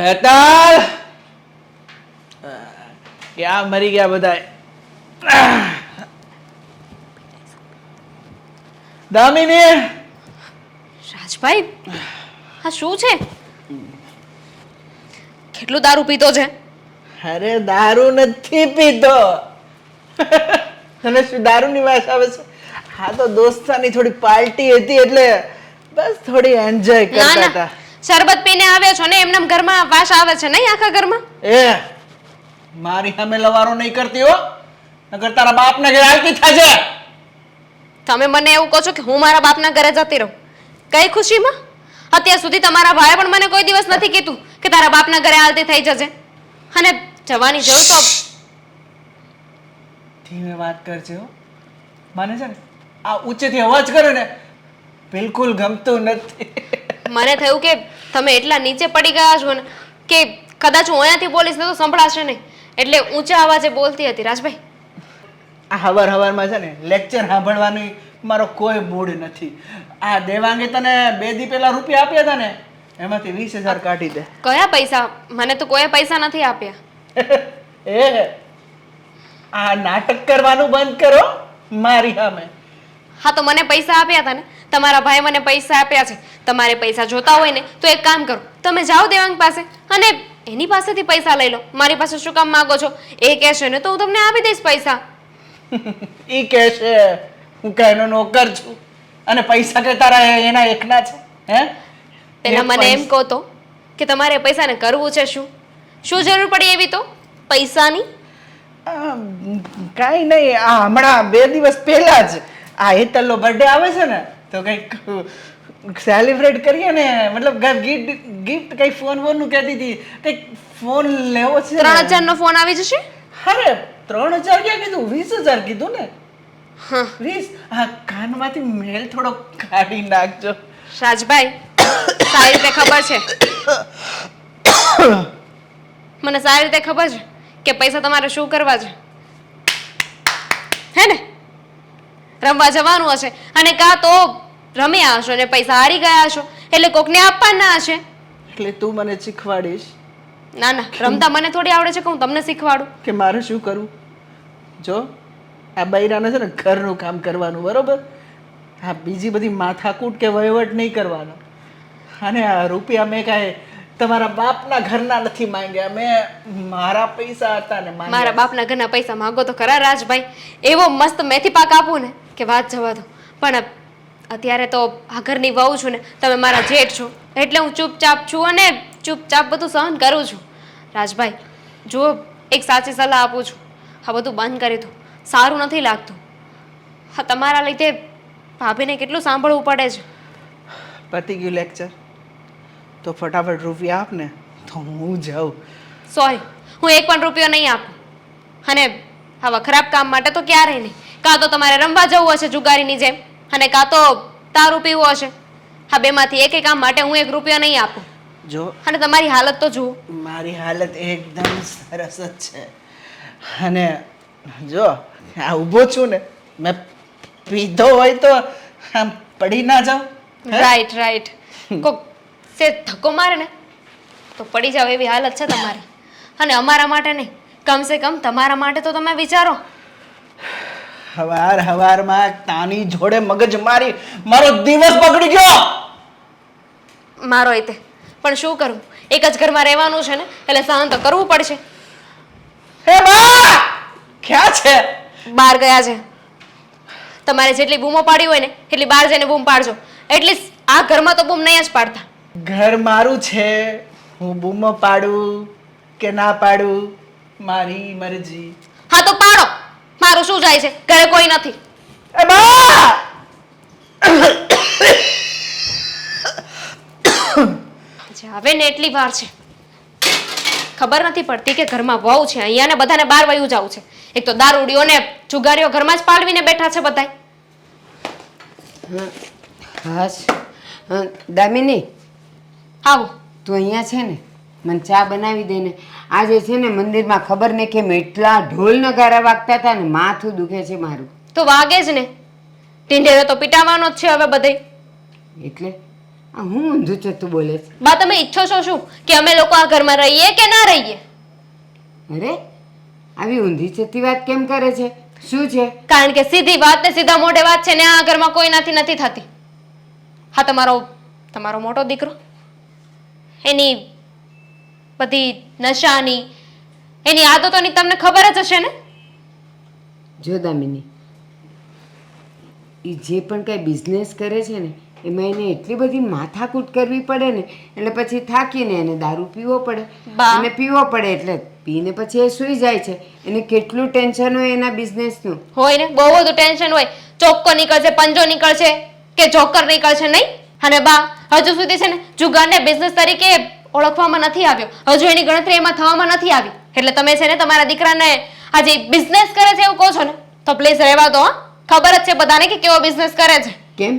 હેતાલ ક્યાં મરી ગયા બધાય? દામિની રાજભાઈ, આ શું છે? કેટલું દારૂ પીતો છે? અરે દારૂ નથી પીતો. તને શું દારૂની વાત આવે છે? હા તો દોસ્તાની થોડી પાર્ટી હતી એટલે બસ થોડી એન્જોય ના કરતા ના, હતા. શરબત પીને આવ્યો છો ને, એમનેમ ઘરમાં વાસ આવે છે નહીં આખા ઘરમાં? એ મારી સામે લવારો નહીં કરતી હો, નકર તારા બાપને ઘરે હાલતી થાજે. તમે મને એવું કહો છો કે હું મારા બાપના ઘરે જતી રહું? કઈ ખુશીમાં? અત્યાર સુધી તમારા ભાઈએ પણ મને કોઈ દિવસ નથી કીધું કે તારા બાપના ઘરે હાલતી થઈ જજે. અને જવાની જરૂર તો ધીમે વાત કરજે હો. મને છે ને આ ઊંચેથી અવાજ કરે ને બિલકુલ ગમતું નથી. મને થયું કે તમે એટલા નીચે પડી ગયા છો ને કે કદાચ હું અહીંયાથી બોલીશ ને તો સંભળાશે નહીં, એટલે ઊંચા અવાજે બોલતી હતી. રાજભાઈ, આ હવારમાં છે ને લેક્ચર સાંભળવાની મારો કોઈ મૂડ નથી. આ દેવાંગે તને 2 દી પહેલા રૂપિયા આપ્યા હતા ને, એમાંથી 20,000 કાઢી દે. કયા પૈસા? મને તો કોઈ પૈસા નથી આપ્યા. એ આ નાટક કરવાનું બંધ કરો મારી સામે. હા તો મને પૈસા આપ્યા હતા ને, તમારા ભાઈ મને પૈસા આપ્યા છે. તમારે પૈસા જોતા હોય ને તો એક કામ કરો, તમે જાઓ દેવાંગ પાસે અને એની પાસેથી પૈસા લઈ લો. મારી પાસે શું કામ માંગો છો? એ કહેશે ને તો હું તમને આપી દઈશ પૈસા. ઈ કહેશે હું કઈ એનો નોકર છું અને પૈસા કે તારા એના એકના છે? હે પેલા મને એમ કહો તો કે તમારે પૈસાને કરવું છે શું? શું જરૂર પડી એવી તો પૈસાની? કાંઈ નહીં, આ હમણાં 2 દિવસ પહેલા જ આ હેતલનો બર્થડે આવે છે ને તો કંઈક સેલિબ્રેટ કરીએ ને, મતલબ ગિફ્ટ કંઈક ફોન નું કહેતી હતી, કંઈક ફોન લેવો છે. 3,000 નો ફોન આવી જશે? અરે 3,000 ક્યાં કીધું? 20,000 કીધું ને. હા 20. આ કાનમાંથી મેલ થોડો કાઢી નાખજો. રાજભાઈ, સારી રીતે ખબર છે, મને સારી રીતે ખબર છે કે પૈસા તમારે શું કરવા છે. હે ને? રમવા જવાનું હશે અને કાં તો રમ્યા હશો ને પૈસા હારી ગયા હશો એટલે કોકને આપવાના હશે. એટલે તું મને શીખવાડીશ? ના ના, રમતા મને થોડી આવડે છે કે હું તમને શીખવાડું. કે મારે શું કરવું? જો આ બૈરાને છે ને ઘરનું કામ કરવાનું, બરોબર? હા, બીજી બધી માથાકૂટ કે વહીવટ નહીં કરવાનો. અને આ રૂપિયા મેં કાંઈ તમારા બાપના ઘરના નથી માંગ્યા, મેં મારા પૈસા હતા ને માંગ્યા. મારા બાપના ઘરના પૈસા માંગો તો ખરા રાજભાઈ, એવો મસ્ત મેથી પાક આપું ને કે વાત જવા દો. પણ અત્યારે તો આ ઘરની વહુ છું ને, તમે મારા જેઠ છો એટલે હું ચૂપચાપ છું અને ચૂપચાપ બધું સહન કરું છું. રાજભાઈ જુઓ, એક સાચી સલાહ આપું છું, આ બધું બંધ કરી દો, સારું નથી લાગતું. હા, તમારા લીધે ભાભીને કેટલું સાંભળવું પડે છે. પતી ગયું લેક્ચર? તો ફટાફટ રૂપિયા આપ ને તો હું જાઉં. સોરી, હું એક પણ રૂપિયો નહીં આપું. અને આવા ખરાબ કામ માટે તો ક્યારેય નહીં. કાં તો તમારે રમવા જવું હશે જુગારીની જેમ, અને કાં તો દારૂ પીવું હશે. હા, બેમાંથી એક કામ માટે હું 1 રૂપિયો નહીં આપું. જો અને તમારી હાલત તો જુઓ. મારી હાલત એકદમ સરસ જ છે. અને જો આ ઊભો છું ને, મેં પીધો હોય તો આમ પડી ના જાઉં. રાઈટ રાઈટ, કોક સે ધક્કો મારે ને તો પડી જાવ એવી હાલત છે તમારી. અને અમારા માટે નહીં, કમસે કમ તમારા માટે તો તમે વિચારો. હવારમાં તાની જોડે મગજ મારી મારો દિવસ બગડી ગયો. મારો એ તે પણ શું કરું, એક જ ઘરમાં રહેવાનું છે ને એટલે સહન તો કરવું પડશે. હે બા, ક્યાં છે? બહાર ગયા છે. તમારે જેટલી બૂમો પાડી હોય ને એટલી બહાર જઈને બૂમ પાડજો. એટલીસ્ટ આ ઘરમાં તો બૂમ નહીં જ પાડતા. ઘર મારું છે, હું બૂમો પાડું કે ના પાડું મારી મરજી. હા તો પાડો, મારું શું જાય છે, ઘરે કોઈ નથી. એ બા, હવે ને એટલી વાર છે, ખબર નથી પડતી કે ઘરમાં વહુ છે અહીંયા ને બધાને બહાર વયું જવું છે. એક તો દારૂડીઓ ને જુગારીઓ ઘરમાં જ પાડવીને બેઠા છે બધાય. હાશ, દામિની, આવો. તું અહીંયા છે ને, મને ચા બનાવી દે ને. આજે છે ને મંદિરમાં ખબર ને કેમ એટલા ઢોલ નગારા વાગતા હતા ને માથું દુખે છે મારું. તો વાગે જ ને, ઢીંઢેરો તો પીટાવાનો જ છે હવે બધે. એટલે આ હું ઊંધું ચતું બોલે છે? બા તમે ઈચ્છો છો શું કે અમે લોકો આ ઘરમાં રહીએ કે ના રહીએ? અરે આવી ઊંધી ચતી વાત કેમ કરે છે? શું છે? કારણ કે સીધી વાત ને સીધા મોઢે વાત છે ને આ ઘરમાં કોઈનાથી નથી થતી. હા, તમારો મોટો દીકરો એની બધી નશાની એની આદતોની તમને ખબર જ હશે ને? જો દામિની, એ જે પણ કાંઈ બિઝનેસ કરે છે ને એમાં એને એટલી બધી માથાકૂટ કરવી પડે ને એટલે પછી થાકીને એને દારૂ પીવો પડે. બા. એને પીવો પડે એટલે પીને પછી એ સૂઈ જાય છે. એને કેટલું ટેન્શન હોય એના બિઝનેસનું. હોય ને, બહુ બધું ટેન્શન હોય. ચોક્કો નીકળશે, પંજો નીકળશે કે જોકર નીકળશે નહીં. અને બા હજુ સુધી છે ને જુગારને બિઝનેસ તરીકે ઓળખવામાં નથી આવ્યો. હજુ એની ગણતરી એમાં થવામાં નથી આવી. એટલે તમે છે ને તમારા દીકરાને આજે બિઝનેસ કરે છે એવું કહો છો ને તો પ્લીઝ રહેવા દો. ખબર જ છે બધાને કે કેવો બિઝનેસ કરે છે. કેમ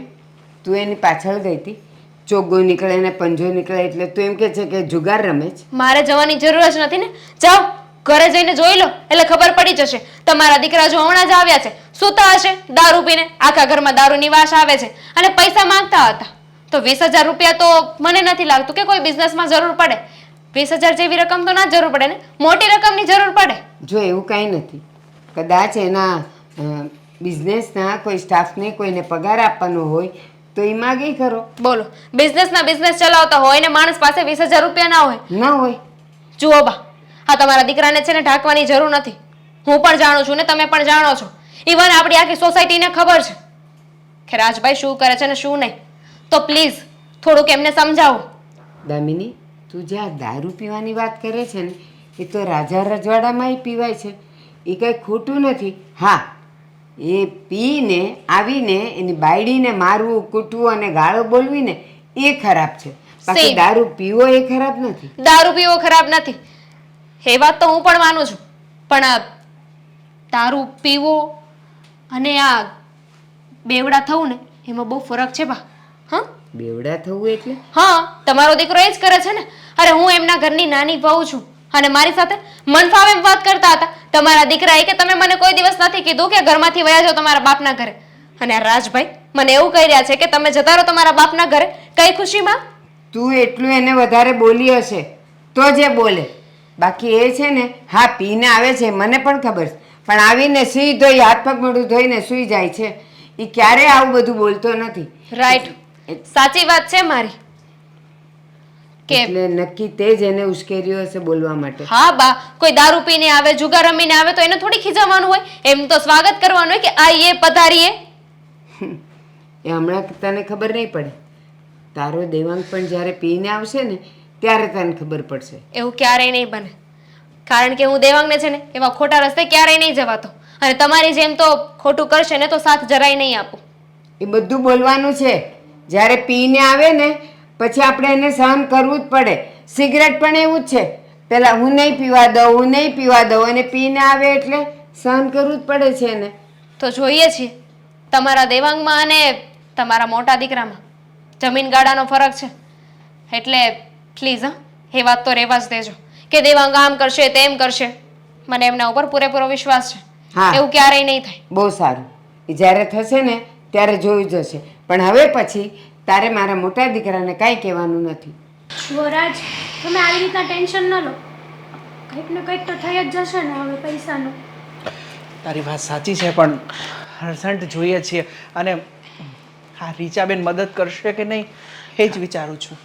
તું એની પાછળ ગઈ હતી? ચોગ્ગો નીકળે ને પંજો નીકળે એટલે તું એમ કે છે કે જુગાર રમે છે? મારે જવાની જરૂર જ નથી ને. જાઓ ઘરે જઈને જોઈ લો એટલે ખબર પડી જશે. તમારા દીકરા જો હમણાં જ આવ્યા છે, સૂતા હશે દારૂ પીને, આખા ઘરમાં દારૂની વાસ આવે છે અને પૈસા માંગતા હતા. તો 20,000 રૂપિયા તો મને નથી લાગતું કે કોઈ બિઝનેસમાં જરૂર પડે. 20,000 જેવી રકમ તો ના જ જરૂર પડે ને, મોટી રકમની જરૂર પડે. જો એવું કાંઈ નથી. કદાચ એના બિઝનેસના કોઈ સ્ટાફને કોઈને પગાર આપવાનો હોય તો એ માગે ખરો. બોલો, બિઝનેસ ચલાવતા હોય ને માણસ પાસે 20,000 રૂપિયા ના હોય? ના હોય. જુઓ બા, હા તમારા દીકરાને છે ને ઢાંકવાની જરૂર નથી. હું પણ જાણું છું ને તમે પણ જાણો છો. ઇવન આપણી આખી સોસાયટીને ખબર છે કે રાજભાઈ શું કરે છે ને શું નહીં. તો પ્લીઝ થોડુંક એમને સમજાવો. દામિની, તું જે આ દારૂ પીવાની વાત કરે છે ને એ તો રાજા રજવાડામાંય પીવાય છે. એ કંઈ ખોટું નથી. હા, એ પીને આવીને એની બાયડીને મારવું, કૂટવું અને ગાળો બોલવી ને એ ખરાબ છે. બાકી Same. દારૂ પીવો એ ખરાબ નથી. દારૂ પીવો ખરાબ નથી એ વાત તો હું પણ માનું છું. પણ આ દારૂ પીવો અને આ બેવડા થવું ને એમાં બહુ ફરક છે બા. હા બેવડા થવું એટલે? હા, તમારો દીકરો એ જ કરે છે ને. અરે હું એમના ઘરની નાની વહુ છું અને મારી સાથે મન ફાવે એમ વાત કરતા હતા. તમારા દીકરાએ કે તમે મને કોઈ દિવસ નથી કીધું કે ઘરમાંથી વયા જાઓ તમારા બાપના ઘરે. અને આ રાજભાઈ મને એવું કહી રહ્યા છે કે તમે જતા રહો તમારા બાપના ઘરે. કઈ ખુશીમાં? તું એટલું એને વધારે બોલી હશે તો જે બોલે. બાકી એ છે ને હા પીને આવે છે મને પણ ખબર છે, પણ આવીને સીધો હાથ પગ મોઢું ધોઈને સૂઈ જાય છે. એ ક્યારેય આવું બધું બોલતો નથી. રાઈટ, સાચી વાત છે મારી. કે એટલે નક્કી તે જ એને ઉશ્કેર્યો હશે બોલવા માટે. હા બા, કોઈ દારૂ પીને આવે, જુગાર રમીને આવે તો એને થોડી ખીજાવવાનું હોય. એમ તો સ્વાગત કરવાનું હોય કે આઈએ પધારીએ. એ હમણાં તને ખબર નહીં પડે. તારો દેવાંગ પણ જ્યારે પીને આવશે ને ત્યારે તને ખબર પડશે. એવું ક્યારેય નહીં બને. કારણ કે હું દેવાંગને છે ને એવા ખોટા રસ્તે ક્યારેય નહીં જવાતો. અને તમારી જેમ તો ખોટું કરશે ને તો સાથ જરાય નહીં આપું. એ બધું બોલવાનું છે. જ્યારે પીને આવે ને પછી આપણે એને સહન કરવું જ પડે. સિગરેટ પણ એવું જ છે. પહેલાં હું નહીં પીવા દઉં અને પીને આવે એટલે સહન કરવું જ પડે છે એને. તો જોઈએ છીએ તમારા દેવાંગમાં અને તમારા મોટા દીકરામાં જમીન ગાડાનો ફરક છે. એટલે પ્લીઝ હા એ વાત તો રહેવા જ દેજો કે દેવાંગ આમ કરશે તેમ કરશે. મને એમના ઉપર પૂરેપૂરો વિશ્વાસ છે. હા. એવું ક્યારેય નહીં થાય. બહુ સારું. એ જ્યારે થશે ને ત્યારે જોઈ જશે. પણ હવે પછી તારે મારા મોટા દીકરાને કાંઈ કહેવાનું નથી. સ્વરાજ, તમે આવી રીતના ટેન્શન ન લો. કંઈક ને કંઈક તો થઈ જ જશે ને હવે પૈસાનું. તારી વાત સાચી છે પણ હરસંટ જોઈએ છીએ અને હા રીચાબેન મદદ કરશે કે નહીં એ જ વિચારું છું.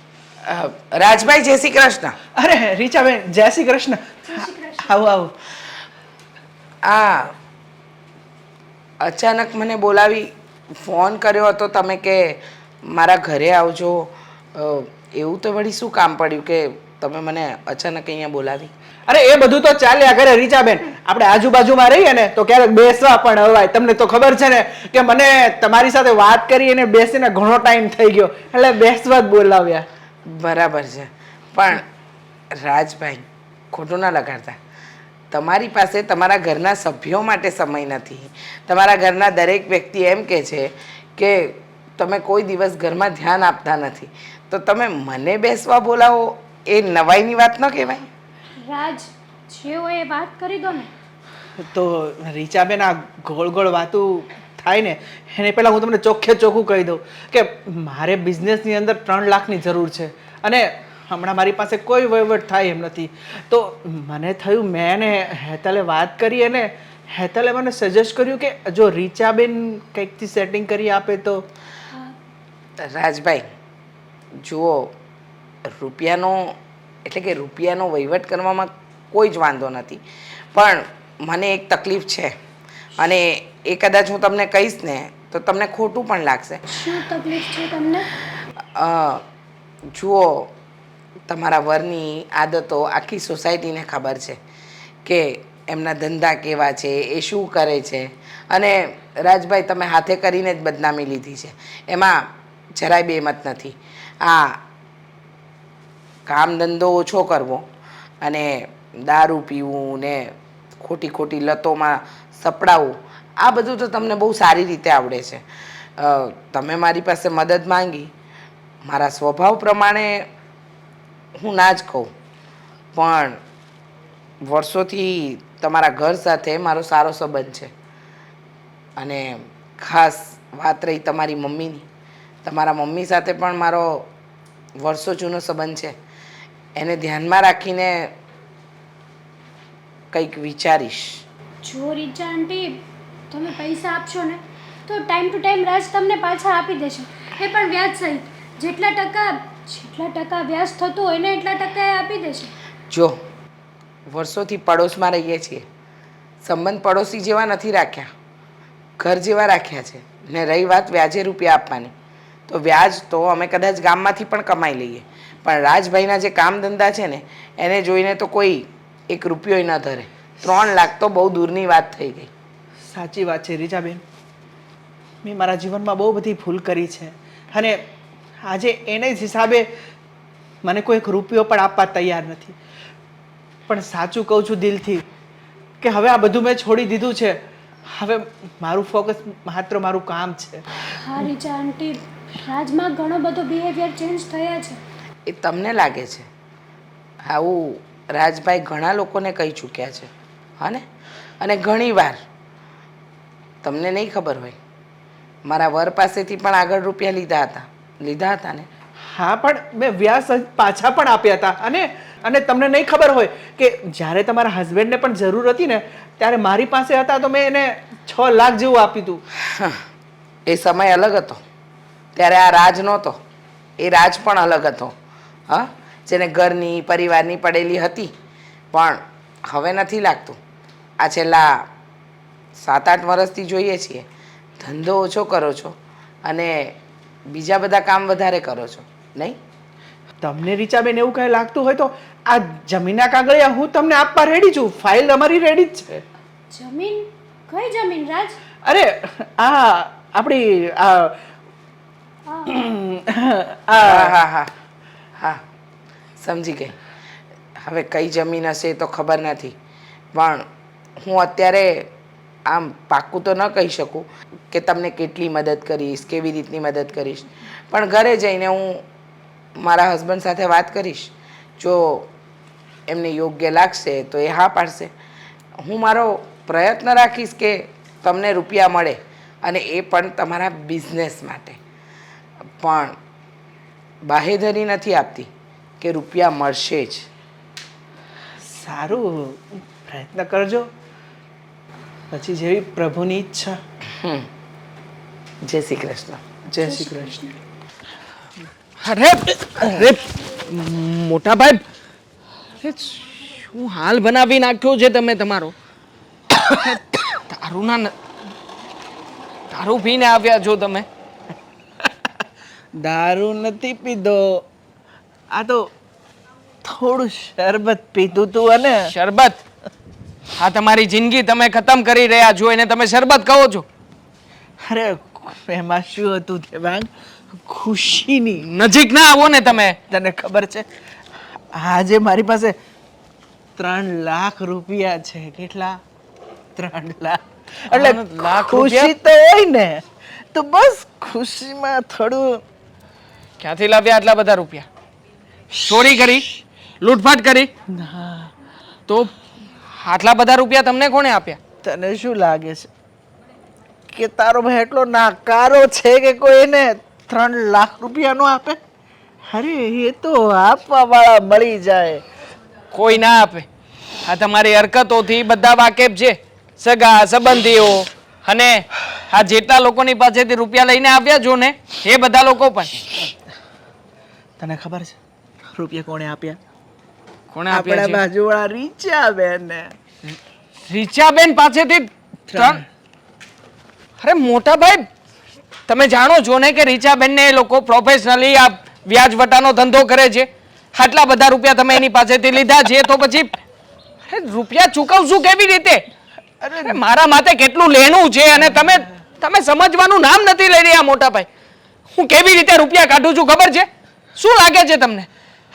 રાજભાઈ જય શ્રી કૃષ્ણ. અરે રીચાબેન જય શ્રી કૃષ્ણ. આવો આવો. આ અચાનક મને બોલાવી ફોન કર્યો હતો તમે કે મારા ઘરે આવજો. એવું તો વળી શું કામ પડ્યું કે તમે મને અચાનક અહીંયા બોલાવી? અરે એ બધું તો ચાલ્યા કરે રીચાબેન. આપણે આજુબાજુમાં રહીએ ને તો ક્યારેક બેસવા પણ હવાય. તમને તો ખબર છે ને કે મને તમારી સાથે વાત કરી અને બેસીને ઘણો ટાઈમ થઈ ગયો એટલે બેસવા જ બોલાવ્યા. બરાબર છે. પણ રાજભાઈ ખોટું ના લગાડતા. તમારી પાસે તમારા ઘરના સભ્યો માટે સમય નથી. તમારા ઘરના દરેક વ્યક્તિ એમ કહે છે કે તમે કોઈ દિવસ ઘરમાં ધ્યાન આપતા નથી, તો તમે મને બેસવા બોલાવો એ નવાઈની વાત ન કહેવાય? રાજ, જે હોય એ વાત કરી દો ને. તો રીચાબેન આ ગોળ ગોળ વાતું થાય ને એને પહેલાં હું તમને ચોખ્ખે ચોખ્ખું કહી દઉં કે મારે બિઝનેસની અંદર 3 લાખની જરૂર છે અને હમણાં મારી પાસે કોઈ વહીવટ થાય એમ નથી. તો મને થયું મેં ને હેતલે વાત કરી અને હેતલે મને સજેસ્ટ કર્યું કે જો રીચાબેન કંઈકથી સેટિંગ કરી આપે તો. રાજભાઈ જુઓ, રૂપિયાનો એટલે કે રૂપિયાનો વહીવટ કરવામાં કોઈ જ વાંધો નથી, પણ મને એક તકલીફ છે અને એ કદાચ હું તમને કહીશ ને તો તમને ખોટું પણ લાગશે. શું તકલીફ છે તમને? જુઓ, તમારા વરની આદતો આખી સોસાયટીને ખબર છે કે એમના ધંધા કેવા છે, એ શું કરે છે, અને રાજભાઈ તમે હાથે કરીને જ બદનામી લીધી છે, એમાં જરાય બેમત નથી. આ કામ ધંધો ઓછો કરવો અને દારૂ પીવું ને ખોટી ખોટી લતોમાં સપડાવવું, આ બધું તો તમને બહુ સારી રીતે આવડે છે. તમે મારી પાસે મદદ માંગી, મારા સ્વભાવ પ્રમાણે હું ના જ કહું, પણ વર્ષોથી તમારા ઘર સાથે મારો સારો સંબંધ છે અને ખાસ વાત રહી તમારી મમ્મીની, તમારા મમ્મી સાથે પણ મારો વર્ષો જૂનો સંબંધ છે. એને ધ્યાનમાં રાખીને કંઈક વિચારીશ. જો રીચા આંટી તમે પૈસા આપશો ને તો ટાઈમ ટુ ટાઈમ રાજ તમને પાછા આપી દેશે, એ પણ વ્યાજ સહિત. જેટલા ટકા વ્યાજ થતું હોય ને એટલા ટકા એ આપી દેશે. જો વર્ષોથી પડોશમાં રહીએ છીએ, સંબંધ પડોશી જેવા નથી રાખ્યા, ઘર જેવા રાખ્યા છે. ને રહી વાત વ્યાજે રૂપિયા આપવાની, તો વ્યાજ તો અમે કદાચ ગામમાંથી પણ કમાઈ લઈએ, પણ રાજભાઈના જે કામ ધંધા છે ને એને જોઈને તો કોઈ 1 રૂપિયોય ન ધરે. 3 લાખ તો બહુ દૂરની વાત થઈ ગઈ. સાચી વાત છે રીચાબેન, મેં મારા જીવનમાં બહુ બધી ભૂલ કરી છે અને આજે એને જ હિસાબે મને કોઈ 1 રૂપિયો પણ આપવા તૈયાર નથી. પણ સાચું કહું છું દિલથી કે હવે આ બધું મેં છોડી દીધું છે. હવે મારું ફોકસ માત્ર મારું કામ છે. હા રીચા આંટી, રાજમાં ઘણો બધો બિહેવિયર ચેન્જ થયા છે. એ તમને લાગે છે? આવું રાજભાઈ ઘણા લોકોને કહી ચૂક્યા છે, હા ને? અને ઘણીવાર તમને નહીં ખબર હોય, મારા વર પાસેથી પણ આગળ રૂપિયા લીધા હતા ને. હા, પણ મેં વ્યાજ સહિત પાછા પણ આપ્યા હતા અને તમને નહીં ખબર હોય કે જ્યારે તમારા હસબન્ડને પણ જરૂર હતી ને ત્યારે મારી પાસે હતા તો મેં એને 6 લાખ જેવું આપ્યું હતું. એ સમય અલગ હતો, ત્યારે આ રાજ નહોતો, એ રાજ પણ અલગ હતો. હા, જેને ઘરની પરિવારની પડેલી હતી, પણ હવે નથી લાગતું. આ છેલ્લા 7-8 વર્ષથી જોઈએ છીએ ધંધો ઓછો કરો છો અને બીજા બધા કામ વધારે કરો છો, નહીં? તમને રીચાબેન એવું કંઈ લાગતું હોય તો આ જમીનના કાગળિયા હું તમને આપવા રેડી છું. ફાઇલ અમારી રેડી જ છે. જમીન? કઈ જમીન રાજ? અરે આ આપણી હા હા હા હા, સમજી ગઈ. હવે કઈ જમીન હશે એ તો ખબર નથી, પણ હું અત્યારે આમ પાક્કું તો ન કહી શકું કે તમને કેટલી મદદ કરીશ, કેવી રીતની મદદ કરીશ, પણ ઘરે જઈને હું મારા હસબન્ડ સાથે વાત કરીશ. જો એમને યોગ્ય લાગશે તો એ હા પાડશે. હું મારો પ્રયત્ન રાખીશ કે તમને રૂપિયા મળે, અને એ પણ તમારા બિઝનેસ માટે. પણ બાહેધરી નથી આપતી કે રૂપિયા મળશે જ. સારું, પ્રયત્ન કરજો, પછી જેવી પ્રભુની ઈચ્છા. જય શ્રી કૃષ્ણ. જય શ્રી કૃષ્ણ. અરે અરે મોટા ભાઈ, અરે શું હાલ બનાવી નાખ્યો છે તમે તમારો? દારૂ પીને આવ્યા છો તમે? દારૂ નથી પીધો, આ તો થોડું શરબત પીધું તું. અને શરબત? આ તમારી જિંદગી તમે ખતમ કરી રહ્યા છો એને તમે શરબત કહો છો? અરે એમાં શું હતું દેવાંગ, ખુશીની. નજીક ના આવો ને તમે. તને ખબર છે આજે મારી પાસે 3 લાખ રૂપિયા છે. કેટલા? 3 લાખ. એટલે લાખ ખુશી તો હોય ને, તો બસ ખુશીમાં થોડું. ક્યાંથી લાવ્યા આટલા બધા રૂપિયા? ચોરી કરી? લૂંટફાટ કરી? ના, તો આટલા બધા રૂપિયા તમને કોણે આપ્યા? તને શું લાગે છે કે તારો ભાઈ એટલો નાકારો છે કે કોઈને 3 લાખ રૂપિયા નો આપે? અરે એ તો આપવા વાળા મળી જાય. કોઈ ના આપે. આ તમારી હરકતોથી બધા વાકેફ છે, સગા સંબંધીઓ અને આ જેટલા લોકોની પાસેથી રૂપિયા લઈને આવ્યા છો ને એ બધા લોકો પણ. તને ખબર છે રૂપિયા કોણે આપ્યા? કોણે આપ્યા આપણા છે? બાજુવાળા રીચાબેન ને. રીચાબેન પાસેથી 3? અરે મોટા ભાઈ, તમે જાણો છો ને કે રીચાબેન ને એ લોકો પ્રોફેશનલી આ વ્યાજ વટાનો ધંધો કરે છે. આટલા બધા રૂપિયા તમે એની પાસેથી લીધા છે તો પછી અરે રૂપિયા ચૂકવશું કેવી રીતે? અરે મારા માથે કેટલું લેણું છે અને તમે સમજવાનું નામ નથી લઈ રહ્યા મોટા ભાઈ. હું કેવી રીતે રૂપિયા કાઢું છું ખબર છે? શું લાગે છે તમને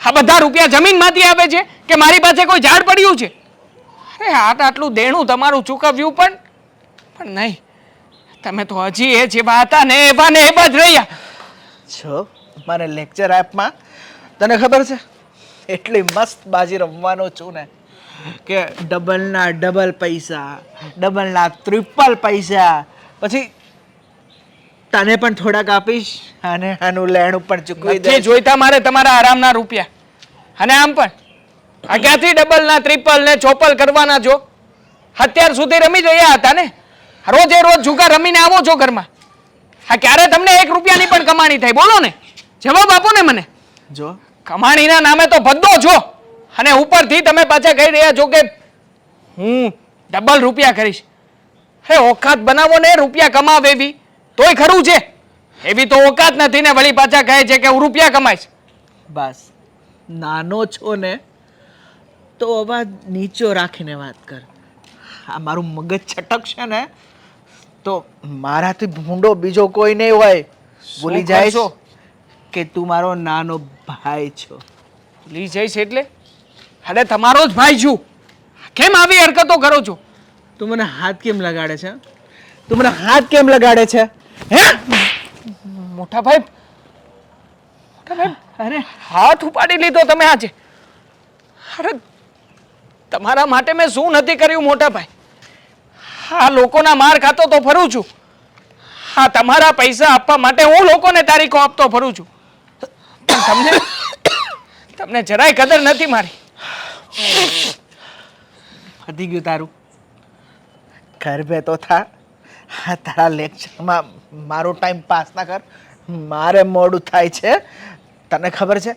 આ બધા રૂપિયા જમીનમાંથી આવે છે કે મારી પાસે કોઈ ઝાડ પડ્યું છે? અરે આટલું દેણું તમારું ચૂકવ્યું પણ નહીં. તમે તો હજી એ જેવા હતા ને એવા જ રહ્યા છો. મને લેક્ચર આપમાં તને ખબર છે એટલી મસ્ત બાજી રમવાનો છું ને કે ડબલના ડબલ પૈસા, ડબલના ટ્રિપલ પૈસા, પછી તને પણ થોડાક આપીશ અને આનું લેણું પણ ચૂકવી નથી દઈશ. જોઈતા મારે તમારા આરામના રૂપિયા. અને આમ પણ આ ક્યાંથી ડબલ ના ટ્રિપલ ને ચોપલ કરવાના છો? અત્યાર સુધી રમી રહ્યા હતા ને, રોજે રોજ જુગાર રમીને આવો છો ઘરમાં. આ ક્યારે તમને 1 રૂપિયાની પણ કમાણી થાય? બોલો ને, જવાબ આપો ને મને. જો કમાણીના નામે તો ભદ્દો છો અને ઉપરથી તમે પાછા કહી રહ્યા છો કે હું ડબલ રૂપિયા કરીશ. હે ઓકાત બનાવો ને રૂપિયા કમાવે એવી, તોય ખરું છે. એવી તો ઓકાત નથી ને વળી પાછા કહે છે કે હું રૂપિયા કમાઈશ. બસ નાનો છો ને તો અવાજ નીચો રાખીને વાત કર. આ મારું મગજ છટકશે ને તો મારાથી ભૂંડો બીજો કોઈ નહીં હોય. ભૂલી જાય કરશો? કે તું મારો નાનો ભાઈ છો. ભૂલી જઈશ એટલે? અરે તમારો જ ભાઈ છું. કેમ આવી હરકતો કરો છો? તું મને હાથ કેમ લગાડે છે? તું મને હાથ કેમ લગાડે છે? હે મોટા ભાઈ, અરે હાથ ઉપાડી લીધો તમે આજે. અરે તમારા માટે મેં શું નથી કર્યું મોટા ભાઈ? આ લોકોના માર ખાતો તો ફરું છું. હા, તમારા પૈસા આપવા માટે હું લોકોને તારીખો આપતો ફરું છું. પણ તમને જરાય કદર નથી મારી. પતી ગયું તારું. ઘર બે તો થા. હા, તારા લેક્ચરમાં મારો ટાઈમ પાસ ના કર. મારે મોડું થાય છે. તને ખબર છે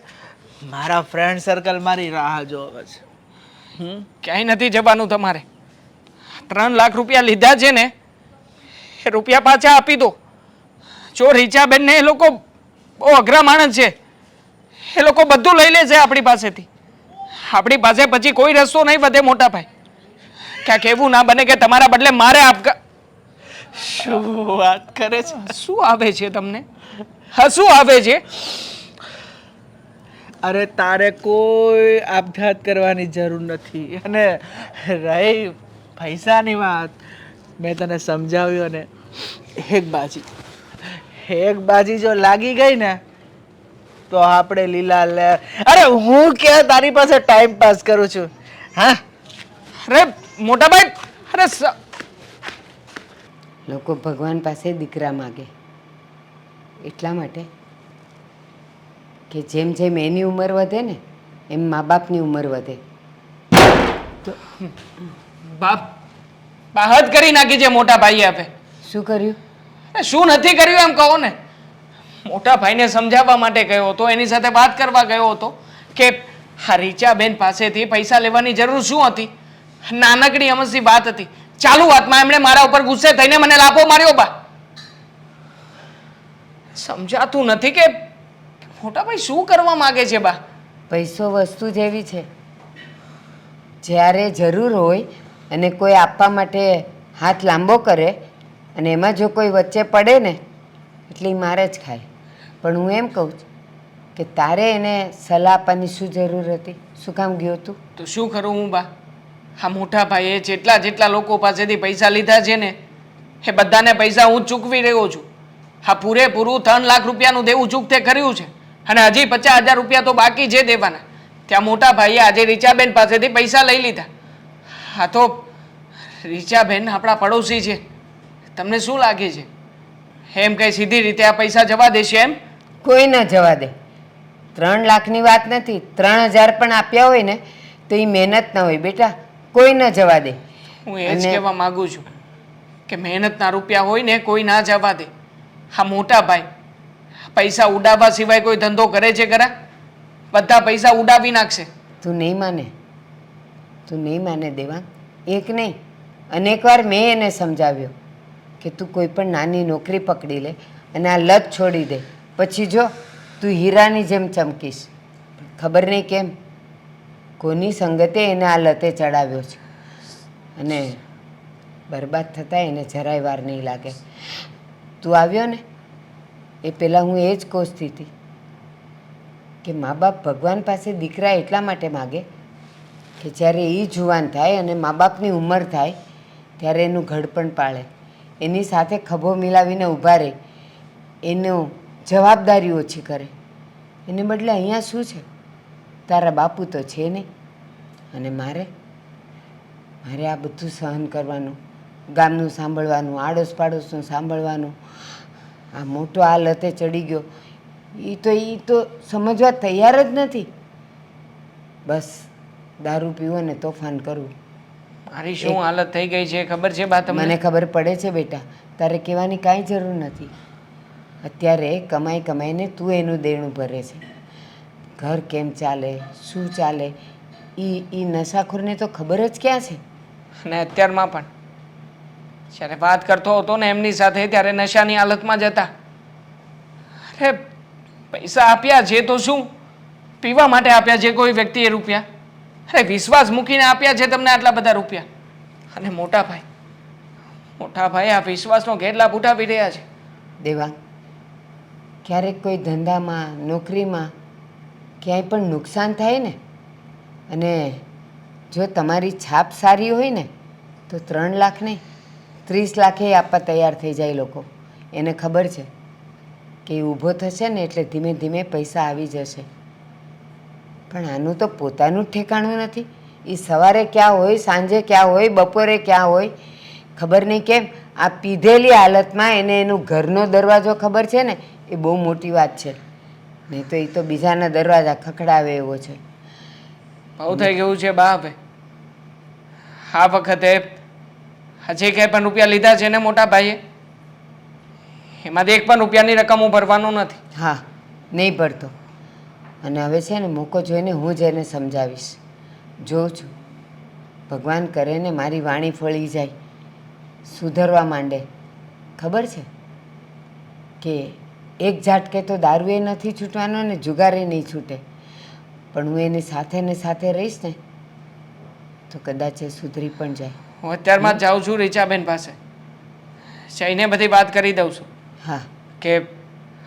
મારા ફ્રેન્ડ સર્કલ મારી રાહ જોવે છે. ક્યાંય નથી જવાનું તમારે. 3 લાખ રૂપિયા લીધા છે ને એ રૂપિયા પાછા આપી દો. જો રીચાબેન ને એ લોકો બહુ અઘરા માણસ છે. એ લોકો બધું લઈ લે છે આપણી પાસેથી. આપણી પાસે પછી કોઈ રસ્તો નહીં વધે મોટા ભાઈ. ક્યાંક એવું ના બને કે તમારા બદલે મારે આપઘાત. શું વાત કરે છે? શું આવે છે તમને? હા, શું આવે છે? અરે તારે કોઈ આપઘાત કરવાની જરૂર નથી. અને રહી પૈસાની વાત, મેં તને સમજાવ્યું ને, એક બાજી જો લાગી ગઈ ને તો આપણે લીલા લે. અરે હું ક્યાં તારી પાસે ટાઈમ પાસ કરું છું? હા, અરે મોટા ભાઈ, અરે લોકો ભગવાન પાસે દીકરા માગે એટલા માટે કે જેમ જેમ એની ઉંમર વધે ને એમ મા બાપની ઉંમર વધે. બાપ હદ કરી નાખી છે મોટા ભાઈએ આપે. શું કર્યું? અરે શું નથી કર્યું એમ કહો ને. મોટા ભાઈને સમજાવવા માટે ગયો હતો, એની સાથે વાત કરવા ગયો હતો કે આ રીચાબેન પાસેથી પૈસા લેવાની જરૂર શું હતી? નાનકડી અમસ્તી વાત હતી. ચાલુ વાતમાં એમણે મારા ઉપર ગુસ્સે થઈને મને લાફો માર્યો. બા, સમજાતું નથી કે મોટા ભાઈ શું કરવા માંગે છે? બા, પૈસો વસ્તુ જેવી છે, જ્યારે જરૂર હોય અને કોઈ આપવા માટે હાથ લાંબો કરે અને એમાં જો કોઈ વચ્ચે પડે ને એટલે મારે જ ખાય. પણ હું એમ કહું છું કે તારે એને સલાહ આપવાની શું જરૂર હતી? શું કામ ગયો તું? તો શું કરું હું? બા, આ મોટા ભાઈએ જેટલા લોકો પાસેથી પૈસા લીધા છે ને એ બધાને પૈસા હું જ ચૂકવી રહ્યો છું. હા, પૂરેપૂરું 3 લાખ રૂપિયાનું દેવું ચૂકતે કર્યું છે અને હજી 50,000 રૂપિયા તો બાકી છે દેવાના. ત્યાં મોટા ભાઈએ આજે રીચાબેન પાસેથી પૈસા લઈ લીધા. હા, તો રીચાબેન આપણા પડોશી છે, તમને શું લાગે છે એમ કઈ સીધી રીતે આ પૈસા જવા દેશે એમ? કોઈ ન જવા દે. 3 લાખની વાત નથી, 3000 પણ આપ્યા હોય ને તો એ મહેનત ના હોય બેટા, કોઈ ન જવા દે. હું એ જ કહેવા માંગુ છું કે મહેનતના રૂપિયા હોય ને કોઈ ના જવા દે. હા મોટા ભાઈ પૈસા ઉડાવવા સિવાય કોઈ ધંધો કરે છે ખરા? બધા પૈસા ઉડાવી નાખશે. તું નહીં માને, તું નહીં માને દેવાંગ. એક નહીં, અનેક વાર મેં એને સમજાવ્યો કે તું કોઈ પણ નાની નોકરી પકડી લે અને આ લત છોડી દે, પછી જો તું હીરાની જેમ ચમકીશ. ખબર નહીં કેમ કોની સંગતે એને આ લતે ચડાવ્યો છે, અને બરબાદ થતાં એને જરાય વાર નહીં લાગે. તું આવ્યો ને એ પહેલાં હું એ જ કોસતી હતી કે મા બાપ ભગવાન પાસે દીકરા એટલા માટે માગે કે જ્યારે એ જુવાન થાય અને મા બાપની ઉંમર થાય ત્યારે એનું ઘડપણ પાળે, એની સાથે ખભો મિલાવીને ઊભા રહે, એનું જવાબદારી ઓછી કરે. એને બદલે અહીંયા શું છે, તારા બાપુ તો છે નહીં, અને મારે આ બધું સહન કરવાનું, ગામનું સાંભળવાનું, આડોશ પાડોશનું સાંભળવાનું. આ મોટો આ લતે ચડી ગયો, એ તો સમજવા તૈયાર જ નથી. બસ દારૂ પીવો ને તોફાન કરવું. મારી શું હાલત થઈ ગઈ છે ખબર છે બા તમને? મને ખબર પડે છે બેટા, તારે કહેવાની કાંઈ જરૂર નથી. અત્યારે કમાઈ કમાઈને તું એનું દેણું ભરે છે. ઘર કેમ ચાલે, શું ચાલે, એ નશાખોરને તો ખબર જ ક્યાં છે. અને અત્યારમાં પણ જ્યારે વાત કરતો હતો ને એમની સાથે ત્યારે નશાની હાલતમાં જ હતા. અરે પૈસા આપ્યા છે તો શું પીવા માટે આપ્યા છે કોઈ વ્યક્તિએ રૂપિયા? અરે વિશ્વાસ મૂકીને આપ્યા છે તમને આટલા બધા રૂપિયા. અને મોટા ભાઈ આ વિશ્વાસનો ગેરલાભ ઉઠાવી રહ્યા છે. દેવાંગ, ક્યારેક કોઈ ધંધામાં, નોકરીમાં ક્યાંય પણ નુકસાન થાય ને, અને જો તમારી છાપ સારી હોય ને તો 3 લાખ નહીં 30 લાખે આપવા તૈયાર થઈ જાય લોકો. એને ખબર છે કે એ ઊભો થશે ને એટલે ધીમે ધીમે પૈસા આવી જશે. પણ આનું તો પોતાનું જ ઠેકાણું નથી. એ સવારે ક્યાં હોય, સાંજે ક્યાં હોય, બપોરે ક્યાં હોય, ખબર નહીં કેમ આ પીધેલી હાલતમાં એને એનું ઘરનો દરવાજો ખબર છે ને, એ બહુ મોટી વાત છે. નહીં તો એ તો બીજાના દરવાજા ખખડાવે એવો છે. બહુ થઈ ગયું છે બા. હવે આ વખતે હજી કંઈ પણ રૂપિયા લીધા છે ને મોટા ભાઈએ, એમાંથી એક પણ રૂપિયાની રકમ હું ભરવાનું નથી. હા, નહીં ભરતો. અને હવે છે ને મોકો જોઈને હું જ એને સમજાવીશ. જોઉં છું ભગવાન કરે ને મારી વાણી ફળી જાય, સુધરવા માંડે. ખબર છે કે એક ઝાટકે તો દારૂએ નથી છૂટવાનો ને જુગારે નહીં છૂટે, પણ હું એની સાથે ને સાથે રહીશ ને તો કદાચ એ સુધરી પણ જાય. હું અત્યારમાં જ જાઉં છું રીચાબેન પાસે, જઈને બધી વાત કરી દઉં છું. હા, કે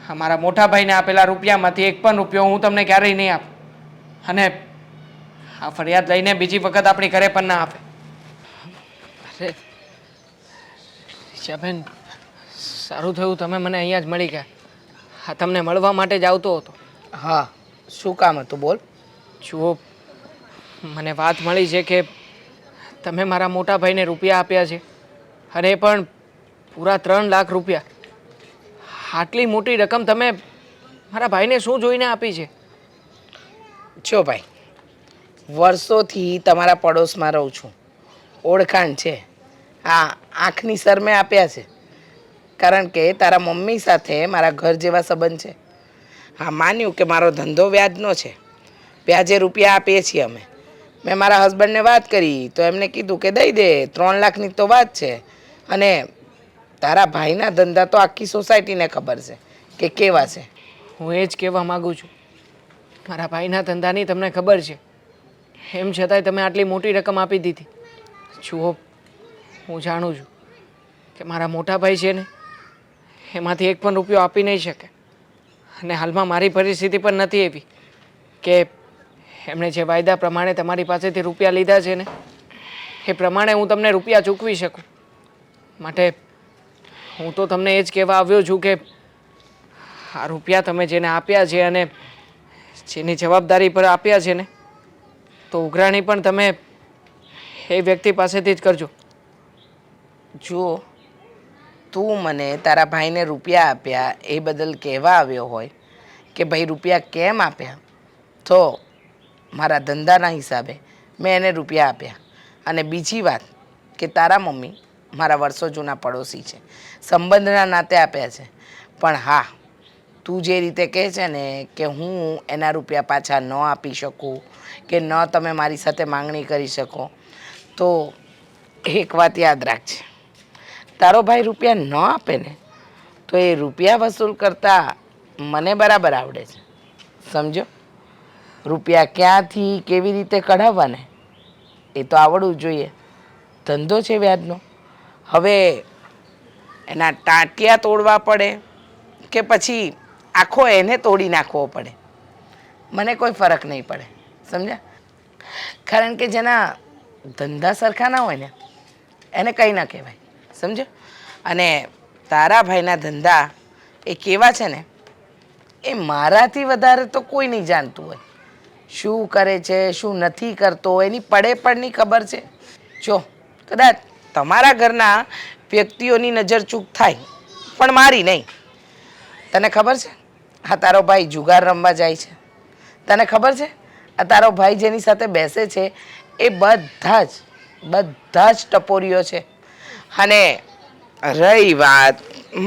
અમારા મોટા ભાઈને આપેલા રૂપિયામાંથી એક પણ રૂપિયો હું તમને ક્યારેય નહીં આપું, અને આ ફરિયાદ લઈને બીજી વખત આપણી ઘરે પણ ના આપે. અરે રીચાબેન, સારું થયું તમે મને અહીંયા જ મળી ગયા. હા, તમને મળવા માટે જ આવતો હતો. હા, શું કામ હતું બોલ. જુઓ, મને વાત મળી છે કે તમે મારા મોટા ભાઈને રૂપિયા આપ્યા છે, અને એ પણ પૂરા 3 લાખ રૂપિયા. આટલી મોટી રકમ તમે મારા ભાઈને શું જોઈને આપી છે? જો ભાઈ, વર્ષોથી તમારા પડોશમાં રહું છું, ઓળખાણ છે. આ આંખની શરમે આપ્યા છે, કારણ કે તારા મમ્મી સાથે મારા ઘર જેવા સંબંધ છે. હા, માન્યું કે મારો ધંધો વ્યાજનો છે, વ્યાજે રૂપિયા આપીએ છીએ અમે. મેં મારા હસબન્ડને વાત કરી તો એમને કીધું કે દઈ દે, 3 લાખની તો વાત છે. અને તારા ભાઈના ધંધા તો આખી સોસાયટીને ખબર છે કે કેવા છે. હું એ જ કહેવા માગું છું, મારા ભાઈના ધંધાની તમને ખબર છે, એમ છતાંય તમે આટલી મોટી રકમ આપી દીધી. જુઓ, હું જાણું છું કે મારા મોટા ભાઈ છે ને એમાંથી એક પણ રૂપિયો આપી નહીં શકે, અને હાલમાં મારી પરિસ્થિતિ પણ નથી એવી કે એમણે જે વાયદા પ્રમાણે તમારી પાસેથી રૂપિયા લીધા છે ને એ પ્રમાણે હું તમને રૂપિયા ચૂકવી શકું. માટે હું તો તમને એ જ કહેવા આવ્યો છું કે આ રૂપિયા તમે જેને આપ્યા છે અને જેની જવાબદારી પર આપ્યા છે ને, તો ઉઘરાણી પણ તમે એ વ્યક્તિ પાસેથી જ કરજો. જુઓ, તું મને તારા ભાઈને રૂપિયા આપ્યા એ બદલ કહેવા આવ્યો હોય કે ભાઈ રૂપિયા કેમ આપ્યા, તો મારા ધંધાના હિસાબે મેં એને રૂપિયા આપ્યા. અને બીજી વાત કે તારા મમ્મી મારા વર્ષો જૂના પડોશી છે, સંબંધના નાતે આપ્યા છે. પણ હા, તું જે રીતે કહે છે ને કે હું એના રૂપિયા પાછા ન આપી શકું કે ન તમે મારી સાથે માંગણી કરી શકો, તો એક વાત યાદ રાખજે, તારો ભાઈ રૂપિયા ન આપે ને તો એ રૂપિયા વસૂલ કરતાં મને બરાબર આવડે છે, સમજો. રૂપિયા ક્યાંથી કેવી રીતે કઢાવવા ને એ તો આવડવું જોઈએ. ધંધો છે વ્યાજનો, હવે એના ટાંટિયા તોડવા પડે કે પછી આખો એને તોડી નાખવો પડે, મને કોઈ ફરક નહીં પડે, સમજ્યા. કારણ કે જેના ધંધા સરખા ના હોય ને એને કંઈ ના કહેવાય, સમજો. અને તારા ભાઈના ધંધા એ કેવા છે ને એ મારાથી વધારે તો કોઈ નહીં જાણતું હોય. શું કરે છે શું નથી કરતો એની પડે પડની ખબર છે. જો કદાચ તમારા ઘરના વ્યક્તિઓની નજર ચૂક થાય પણ મારી નહીં. તને ખબર છે આ તારો ભાઈ જુગાર રમવા જાય છે, તને ખબર છે આ તારો ભાઈ જેની સાથે બેસે છે એ બધા જ ટપોરીઓ છે. અને રહી વાત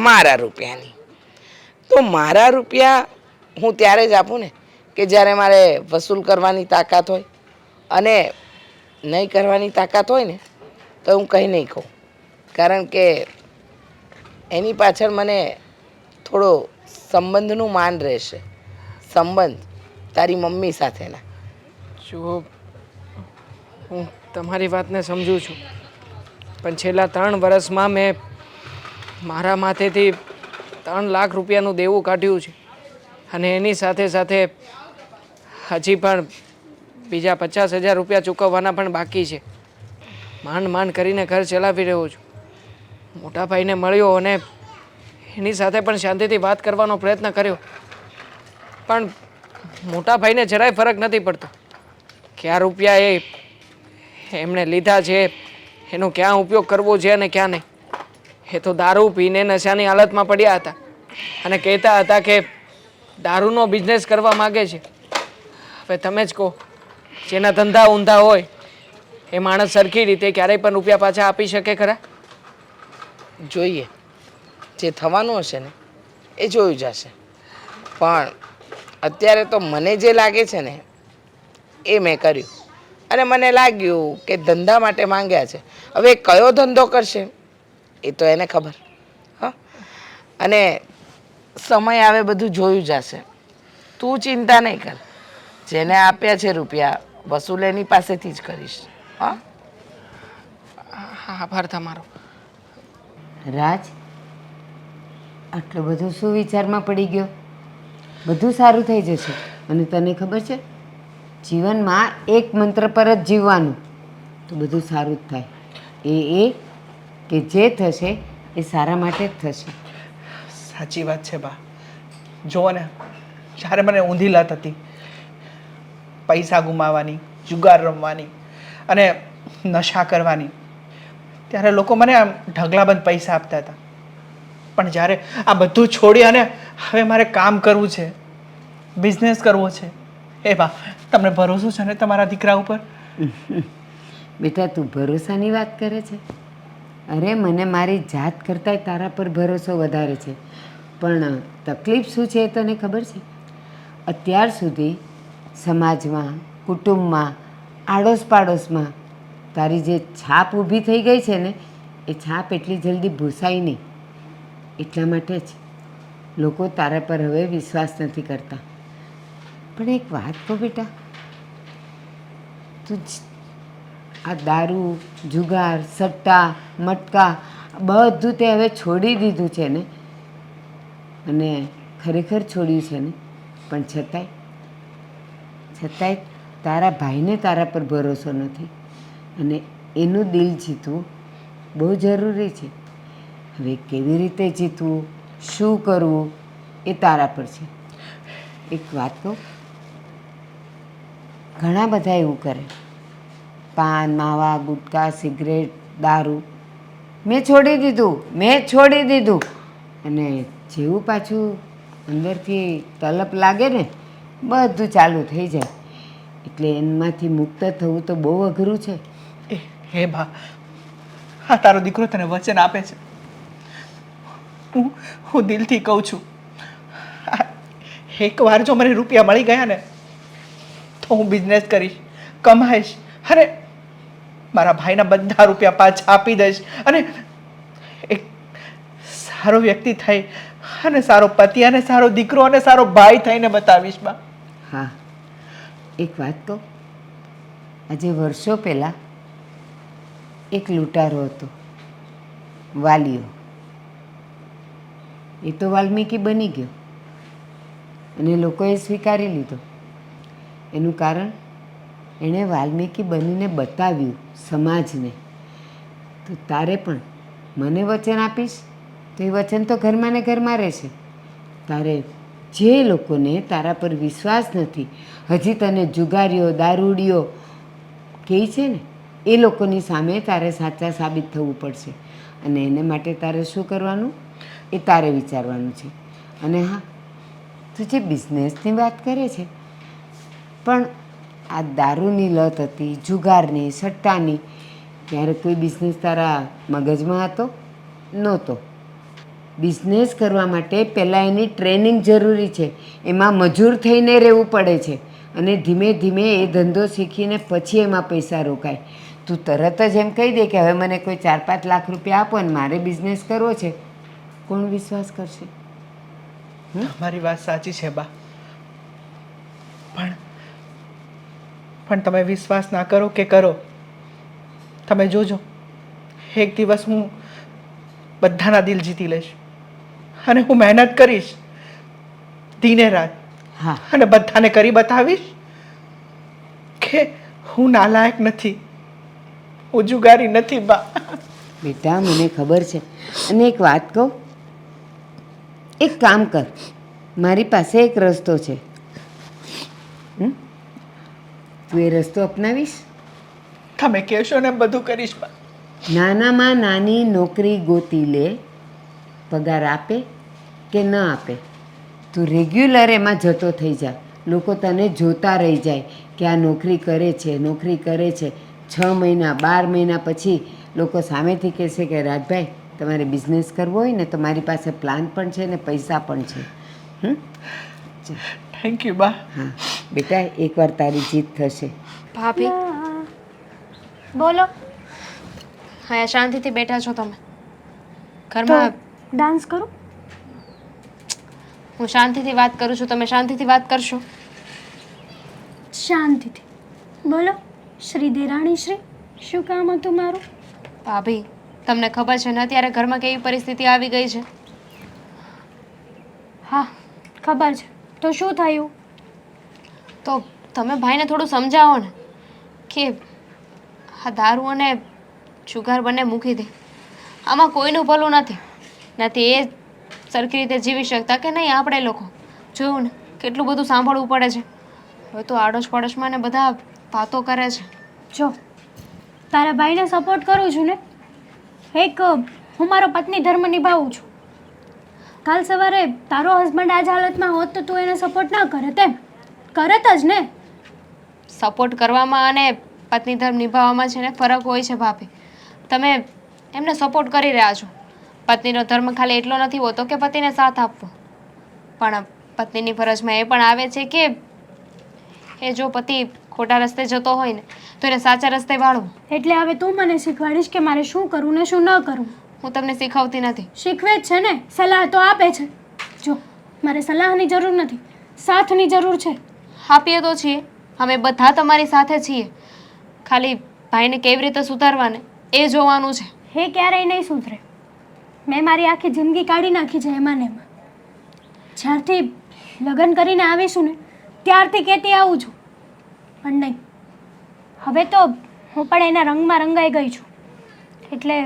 મારા રૂપિયાની, તો મારા રૂપિયા હું ત્યારે જ આપું ને કે જ્યારે મારે વસૂલ કરવાની તાકાત હોય, અને નહીં કરવાની તાકાત હોય ને તો હું કંઈ નહીં કહું. કારણ કે એની પાછળ મને થોડો સંબંધનું માન રહેશે, સંબંધ તારી મમ્મી સાથેના. જો હું તમારી વાતને સમજું છું, પણ છેલ્લા 3 વર્ષમાં મેં મારા માથેથી 3 લાખ રૂપિયાનું દેવું કાઢ્યું છે. અને એની સાથે સાથે હજી પણ બીજા 50,000 રૂપિયા ચૂકવવાના પણ બાકી છે. માંડ કરીને ઘર ચલાવી રહ્યો છું. મોટા ભાઈને મળ્યો અને એની સાથે પણ શાંતિથી વાત કરવાનો પ્રયત્ન કર્યો, પણ મોટા ભાઈને જરાય ફરક નથી પડતો કે આ રૂપિયા એમણે લીધા છે, એનો ક્યાં ઉપયોગ કરવો છે અને ક્યાં નહીં. એ તો દારૂ પીને નશાની હાલતમાં પડ્યા હતા અને કહેતા હતા કે દારૂનો બિઝનેસ કરવા માગે છે. હવે તમે જ કહો, જેના ધંધા ઊંધા હોય એ માણસ સરખી રીતે ક્યારેય પણ રૂપિયા પાછા આપી શકે ખરા? જોઈએ જે થવાનું હશે ને એ જોયું જશે. પણ અત્યારે તો મને જે લાગે છે ને એ મેં કર્યું, અને મને લાગ્યું કે ધંધા માટે માંગ્યા છે. હવે કયો ધંધો કરશે એ તો એને ખબર. હા, અને સમય આવે બધું જોયું જશે. તું ચિંતા નહીં કર, જેને આપ્યા છે રૂપિયા વસૂલ એની પાસેથી જ કરીશ. હા, આભાર તમારો. રાજ, આટલો બધો શું વિચારમાં પડી ગયો? બધું સારું થઈ જશે. અને તને ખબર છે, જીવનમાં એક મંત્ર પર જ જીવવાનું, તો બધું સારું જ થાય. એ કે જે થશે એ સારા માટે જ થશે. સાચી વાત છે બા. જુઓ ને, જ્યારે મને ઊંધી લત હતી પૈસા ગુમાવવાની, જુગાર રમવાની અને નશા કરવાની, ત્યારે લોકો મને આમ ઢગલાબંધ પૈસા આપતા હતા. પણ જ્યારે આ બધું છોડી અને હવે મારે કામ કરવું છે, બિઝનેસ કરવો છે, એ બા તમને ભરોસો છે ને તમારા દીકરા ઉપર? બેટા, તું ભરોસાની વાત કરે છે? અરે, મને મારી જાત કરતાંય તારા પર ભરોસો વધારે છે. પણ તકલીફ શું છે એ તને ખબર છે? અત્યાર સુધી સમાજમાં, કુટુંબમાં, આડોશ પાડોશમાં તારી જે છાપ ઊભી થઈ ગઈ છે ને એ છાપ એટલી જલ્દી ભૂસાય નહીં. એટલા માટે જ લોકો તારા પર હવે વિશ્વાસ નથી કરતા. પણ એક વાત કહું બેટા, તું આ દારૂ, જુગાર, સટ્ટા, મટકા બધું તે હવે છોડી દીધું છે ને, અને ખરેખર છોડ્યું છે ને, પણ છતાંય તારા ભાઈને તારા પર ભરોસો નથી, અને એનું દિલ જીતવું બહુ જરૂરી છે. હવે કેવી રીતે જીતવું, શું કરવું એ તારા પર છે. એક વાત કહું, ઘણા બધા એવું કરે, પાન, માવા, ગુટકા, સિગરેટ, દારૂ, મેં છોડી દીધું અને જેવું પાછું અંદરથી તલપ લાગે ને બધું ચાલુ થઈ જાય એટલે એમાંથી મુક્ત થવું તો બહુ અઘરું છે. હે બા, હા તારો દીકરો તને વચન આપે છે. હું દિલથી કહું છું, એકવાર જો મને રૂપિયા મળી ગયા ને તો હું બિઝનેસ કરીશ, કમાઈશ અને મારા ભાઈના બધા રૂપિયા પાછા આપી દઈશ અને એક સારો વ્યક્તિ થઈ અને સારો પતિ અને સારો દીકરો અને સારો ભાઈ થઈને બતાવીશ બા. હા, એક વાત કહું, આજે વર્ષો પહેલાં એક લૂંટારો હતો, વાલિયો. એ તો વાલ્મીકી બની ગયો અને લોકોએ સ્વીકારી લીધો. એનું કારણ એણે વાલ્મીકી બનીને બતાવ્યું સમાજને. તો તારે પણ મને વચન આપીશ તો એ વચન તો ઘરમાં ને ઘરમાં રહેશે. તારે જે લોકોને તારા પર વિશ્વાસ નથી, હજી તને જુગારીઓ દારૂડીઓ કહે છે ને, એ લોકોની સામે તારે સાચા સાબિત થવું પડશે. અને એને માટે તારે શું કરવાનું એ તારે વિચારવાનું છે. અને હા, તું જે બિઝનેસની વાત કરે છે, પણ આ દારૂની લત હતી, જુગારની, સટ્ટાની, ત્યારે કોઈ બિઝનેસ તારા મગજમાં હતો? નહોતો. બિઝનેસ કરવા માટે પહેલાં એની ટ્રેનિંગ જરૂરી છે, એમાં મજૂર થઈને રહેવું પડે છે અને ધીમે ધીમે એ ધંધો શીખીને પછી એમાં પૈસા રોકાય. તું તરત જ એમ કહી દે કે હવે મને કોઈ 4-5 લાખ રૂપિયા આપો ને મારે બિઝનેસ કરવો છે, કોણ વિશ્વાસ કરશે? તમારી વાત સાચી છે બા, પણ તમે વિશ્વાસ ના કરો કે કરો, તમે જોજો એક દિવસ હું બધાના દિલ જીતી લઈશ અને હું મહેનત કરીશ દિને રાત. હા, અને બધાને કરી બતાવીશ કે હું નાલાયક નથી, હું જુગારી નથી બા. બેટા મને ખબર છે. અને એક વાત કહું, એક કામ કર, મારી પાસે એક રસ્તો છે. તું એ રસ્તો અપનાવીશ? તમે કહેશો ને બધું કરીશ બા. નાનામાં નાની નોકરી ગોતી લે, પગાર આપે કે ન આપે, તું રેગ્યુલર એમાં જતો થઈ જા. લોકો તને જોતા રહી જાય કે આ નોકરી કરે છે. 6 મહિના 12 મહિના પછી લોકો સામેથી કહેશે કે રાજભાઈ તમારે બિઝનેસ કરવો હોય ને તો મારી પાસે પ્લાન પણ છે ને પૈસા પણ છે. થેન્ક યુ બા. હા બેટા, એકવાર તારી જીત થશે. ભાભી, બોલો. હા શાંતિથી બેઠા છો તમે તો ઘરમાં. ડાન્સ કરું? હું શાંતિથી વાત કરું છું, તમે શાંતિથી વાત કરશો? શાંતિથી બોલો. શ્રી દેરાણી શ્રી, શું કામ હતું મારું? ભાભી, તમને ખબર છે ને અત્યારે ઘરમાં કેવી પરિસ્થિતિ આવી ગઈ છે? હા ખબર છે. તો શું થયું? તો તમે ભાઈને થોડું સમજાવો ને કે આ દારૂ અને જુગાર બંને મૂકી દે. આમાં કોઈનું ભલું નથી એ સરખી રીતે જીવી શકતા કે નહીં. આપણે લોકો જોયું ને કેટલું બધું સાંભળવું પડે છે. હવે તો આડોશ પડોશમાં ને બધા વાતો કરે છે. જો તારા ભાઈને સપોર્ટ કરું છું ને, હું મારો પત્ની ધર્મ નિભાવું છું. કાલ સવારે તારો હસબન્ડ આ જ હાલતમાં હોત તો તું એને સપોર્ટ ના કરે? તેમ કરત જ ને. સપોર્ટ કરવામાં અને પત્ની ધર્મ નિભાવવામાં છે ને ફરક હોય છે ભાભી. તમે એમને સપોર્ટ કરી રહ્યા છો. પત્નીનો ધર્મ ખાલી એટલો નથી હોતો કે પતિને સાથ આપવો, પણ પત્નીની ફરજમાં એ પણ આવે છે કે એ જો પતિ ખોટા રસ્તે જતો હોય ને તો એને સાચા રસ્તે વાળવું. એટલે હવે તું મને શીખવાડીશ કે મારે શું કરવું ને શું ન કરવું? હું તમને શીખવતી નથી. શીખવે જ છે ને, સલાહ તો આપે છે. જો મારે સલાહની જરૂર નથી, સાથની જરૂર છે. આપીએ તો છીએ, અમે બધા તમારી સાથે છીએ. ખાલી ભાઈને કેવી રીતે સુધારવાને એ જોવાનું છે. એ ક્યારેય નહીં સુધરે. મેં મારી આખી જિંદગી કાઢી નાખી છે એમાં ને એમાં. જ્યારથી લગ્ન કરીને આવીશું ને ત્યારથી કહેતી આવું છું, પણ નહીં. હવે તો હું પણ એના રંગમાં રંગાઈ ગઈ છું. એટલે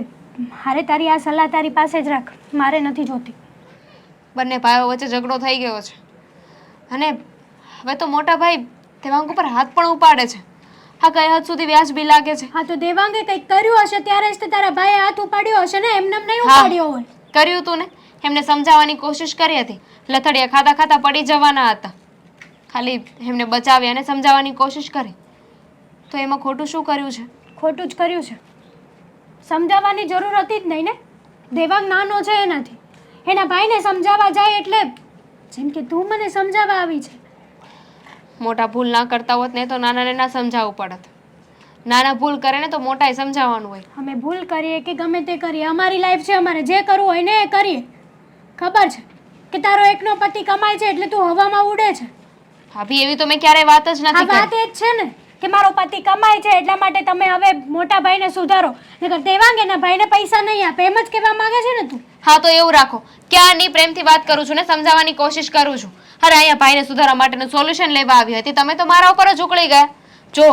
મારે તારી આ સલાહ તારી પાસે જ રાખ, મારે નથી જોતી. બંને ભાઈઓ વચ્ચે ઝઘડો થઈ ગયો છે અને હવે તો મોટા ભાઈ દેવાંગ ઉપર હાથ પણ ઉપાડે છે. આ કઈ હદ સુધી વ્યાજબી લાગે છે? હા તો દેવાંગે કંઈક કર્યું હશે ત્યારે જ તો તારા ભાઈએ હાથ ઉપાડ્યો હશે ને, એમને એમ નહીં હા. ઉપાડ્યો હોય. કર્યું તું ને, એમને સમજાવવાની કોશિશ કરી હતી. લથડિયા ખાતા ખાતા પડી જવાના હતા, ખાલી એમને બચાવ્યા અને સમજાવવાની કોશિશ કરી. તો એમાં ખોટું શું કર્યું છે? ખોટું જ કર્યું છે. સમજાવવાની જરૂર હતી જ નહીં ને. દેવાંગ નાનો છે એનાથી, એના ભાઈને સમજાવવા જાય એટલે જેમ કે તું મને સમજાવવા આવી છે. મોટા ભૂલ ના કરતા હોત ને તો નાનાને ના સમજાવવું પડત. નાના ભૂલ કરે ને તો મોટાએ સમજાવવાનું હોય. અમે ભૂલ કરીએ કે ગમે તે કરીએ, અમારી લાઈફ છે, અમારે જે કરવું હોય ને એ કરીએ. ખબર છે કે તારો એકનો પતિ કમાય છે એટલે તું હવામાં ઉડે છે. ભાભી એવી તો મેં ક્યારેય વાત જ આ નથી વાત કરી. એ જ છે ને કે મારો પતિ કમાય છે એટલા માટે તમે હવે મોટા ભાઈને સુધારો, નકર દેવાંગ એના ભાઈને પૈસા નહીં આપે, એમ જ કહેવા માંગે છે ને તું. હા તો એવું રાખો, ક્યારની પ્રેમથી વાત કરું છું ને સમજાવવાની કોશિશ કરું છું. અરે અહીંયા ભાઈને સુધારવા માટેનું સોલ્યુશન લેવા આવી હતી, તમે તો મારા ઉપર જ ઉકળી ગયા. જો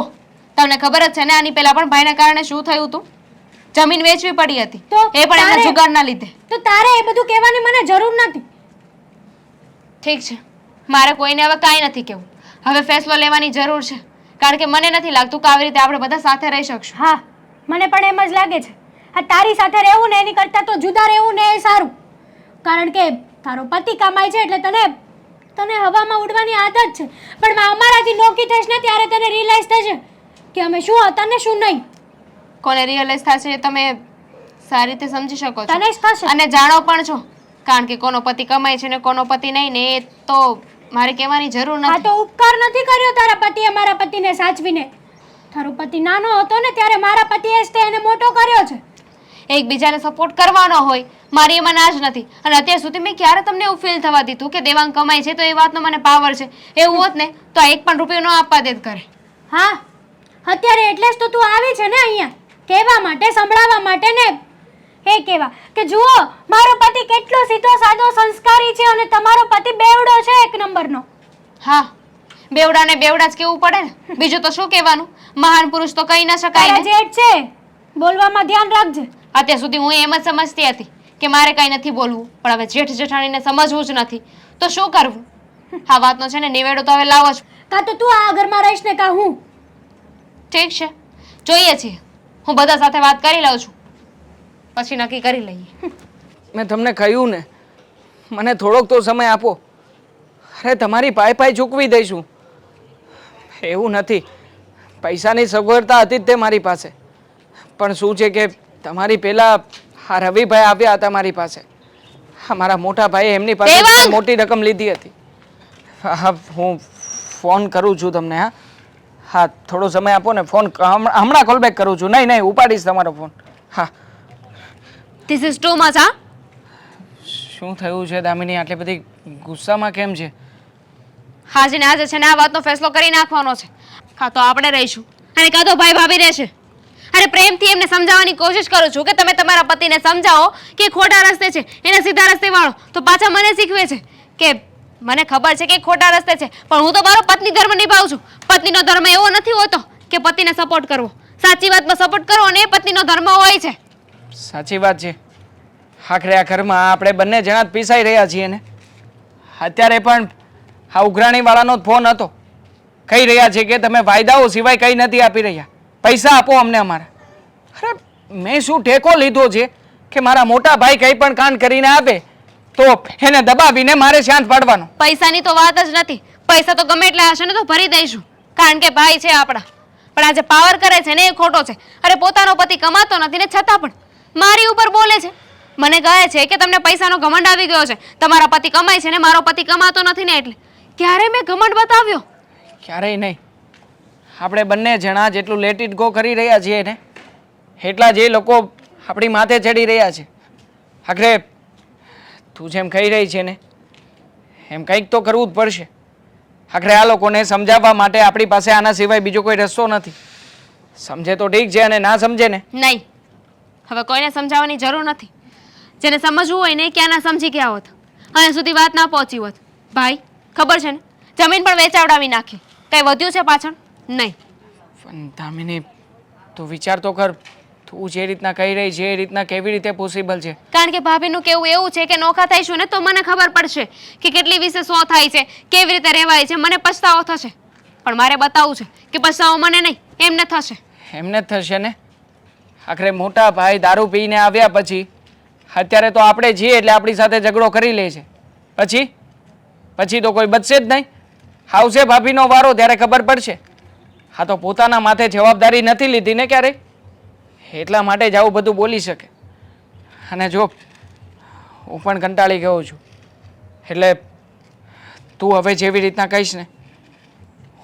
તમને ખબર જ છે ને આની પહેલા પણ ભાઈના કારણે શું થયું હતું? જમીન વેચવી પડી હતી, તો એ પણ એમના તારે- જુગારના લીધે. તો તારે એ બધું કહેવાની મને જરૂર નથી. ઠીક છે, મારે કોઈને હવે કાંઈ નથી કહેવું. હવે ફેસલો લેવાની જરૂર છે, કારણ કે મને નથી લાગતું કે આવી રીતે આપણે બધા સાથે રહી શકશું. હા, મને પણ એમ જ લાગે છે. આ તારી સાથે રહેવું ને એની કરતાં તો જુદા રહેવું ને એ સારું. કારણ કે તારો પતિ કમાય છે એટલે તને હવામાં ઉડવાની આદત છે, પણ અમારાથી નોકી થઈશ ને ત્યારે તને રિયલાઇઝ થશે કે અમે શું હતા ને શું નહીં. કોને રિયલાઇઝ થશે એ તમે સારી રીતે સમજી શકો છો તને જ થશે. અને જાણો પણ છો, કારણ કે કોનો પતિ કમાય છે ને કોનો પતિ નહીં ને એ તો મારે કહેવાની જરૂર આ નથી. તો ઉપકાર નથી કર્યો તારા પતિએ મારા પતિને સાચવીને. તારો પતિ નાનો હતો ને ત્યારે મારા પતિએ જ તે એને મોટો કર્યો છે. એકબીજાને સપોર્ટ કરવાનો હોય, મારી એમાં ના જ નથી. અને અત્યાર સુધી મેં ક્યારે તમને એવું ફીલ થવા દીધું કે દેવાંગ કમાય છે તો એ વાતનો મને પાવર છે? એવું હોત ને તો આ એક પણ રૂપિયો ન આપવા દેત કરે. હા, અત્યારે એટલે જ તો તું આવી છે ને અહીંયા, કહેવા માટે, સંભળાવવા માટે ને એ કહેવા કે જુઓ મારો પતિ કેટલો સીધો સાદો સંસ્કારી છે અને તમારો પતિ બેવડો છે એક નંબરનો. હા, બેવડાને બેવડા જ કેવું પડે ને, બીજું તો શું કહેવાનું? મહાન પુરુષ તો કહી ના શકાય તારા ને. જેઠ છે, બોલવામાં ધ્યાન રાખજે. અત્યાર સુધી હું એમ જ સમજતી હતી કે મારે કંઈ નથી બોલવું, પણ હવે જેઠ જેઠાણીને સમજવું જ નથી તો શું કરવું? આ વાતનો છે ને નિવેડો તો હવે લાવો જ. કાં તો તું આ ઘરમાં રહીશ ને કાં હું. ઠીક છે, જોઈએ છીએ. હું બધા સાથે વાત કરી લઉં છું, પછી નક્કી કરી લઈએ. મેં તમને કહ્યું ને, મને થોડોક તો સમય આપો. અરે તમારી પાય પાય ચૂકવી દઈશું. એવું નથી, પૈસાની સગવડતા હતી જ તે મારી પાસે, પણ શું છે કે તમારી પહેલાં આ રવિભાઈ આવ્યા હતા મારી પાસે. હા, મારા મોટા ભાઈએ એમની પાસે દેવાંગ! મોટી રકમ લીધી હતી. હા, હું ફોન કરું છું તમને. હા હા, થોડો સમય આપો ને, ફોન હમણાં કોલ બેક કરું છું. નહીં નહીં, ઉપાડીશ તમારો ફોન. હા. This is too much. હા, શું થયું છે દામિની, આટલી બધી ગુસ્સામાં કેમ છે? આજે ને આજે છે ને આ વાતનો ફેસલો કરી નાખવાનો છે. કાં તો આપણે રહીશું અને કાં તો ભાઈ ભાભી રહેશે. અને પ્રેમથી એમને સમજાવવાની કોશિશ કરું છું કે તમે તમારા પતિને સમજાવો કે એ ખોટા રસ્તે છે, એને સીધા રસ્તે વાળો. તો પાછા મને શીખવે છે કે મને ખબર છે કે એ ખોટા રસ્તે છે, પણ હું તો મારો પત્ની ધર્મ નિભાવું છું. પત્નીનો ધર્મ એવો નથી હોતો કે પતિને સપોર્ટ કરવો. સાચી વાતમાં સપોર્ટ કરવો અને એ પત્નીનો ધર્મ હોય છે. સાચી વાત છે. આખરે આ ઘરમાં આપણે બંને જણા જ પીસાઈ રહ્યા છીએ ને. અત્યારે પણ આ ઉઘરાણીવાળાનો જ ફોન હતો, કહી રહ્યા છે કે તમે વાયદાઓ સિવાય કંઈ નથી આપી રહ્યા, પૈસા આપો અમને અમારા. અરે મેં શું ટેકો લીધો છે કે મારા મોટા ભાઈ કંઈ પણ કાંડ કરીને આપે તો એને દબાવીને મારે શાંત પાડવાનો? પૈસાની તો વાત જ નથી. પૈસા તો ગમે એટલા હશે ને તો ભરી દઈશું, કારણ કે ભાઈ છે આપણા. પણ આજે પાવર કરે છે ને એ ખોટો છે. અરે પોતાનો પતિ કમાતો નથી ને છતાં પણ મારી ઉપર બોલે છે. મને કહે છે કે તમને પૈસાનો ઘમંડ આવી ગયો છે, તમારા પતિ કમાય છે ને મારો પતિ કમાતો નથી ને એટલે. ક્યારે મેં ઘમંડ બતાવ્યો? ક્યારેય નહીં. આપણે બંને જણા જેટલું લેટ ઇટ ગો કરી રહ્યા છીએ ને એટલા જ એ લોકો આપણી માથે ચડી રહ્યા છે. આખરે તું જેમ કહી રહી છે ને એમ કંઈક તો કરવું જ પડશે. આખરે આ લોકોને સમજાવવા માટે આપણી પાસે આના સિવાય બીજો કોઈ રસ્તો નથી. સમજે તો ઠીક છે અને ના સમજે ને નહીં, હવે કોઈને સમજાવવાની જરૂર નથી. જેને સમજવું હોય ને ક્યાં ના સમજી ગયા હોત, અને સુધી વાત ના પહોંચી હોત. ભાઈ ખબર છે ને, જમીન પણ વેચાવડાવી નાખી. કંઈ વધ્યું છે પાછળ? નહીં. પણ દામિની તું વિચાર તો કર, તું જે રીતના કહી રહી છે એ રીતના કેવી રીતે પોસિબલ છે? કારણ કે ભાભીનું કેવું એવું છે કે નોખા થઈશું ને તો મને ખબર પડશે કે કેટલી વિશે સો થાય છે, કેવી રીતે રહેવાય છે. મને પછતાવો થશે, પણ મારે બતાવવું છે કે પછતાવો મને નહીં, એમને થશે. એમને જ થશે ને. આખરે મોટા ભાઈ દારૂ પીને આવ્યા પછી અત્યારે તો આપણે છીએ એટલે આપણી સાથે ઝઘડો કરી લે છે. પછી તો કોઈ બચશે જ નહીં. આવશે ભાભીનો વારો ત્યારે ખબર પડશે. હા તો પોતાના માથે જવાબદારી નથી લીધી ને ક્યારેય, એટલા માટે જ આવું બધું બોલી શકે. અને જો હું પણ કંટાળી ગયો છું, એટલે તું હવે જેવી રીતના કહીશ ને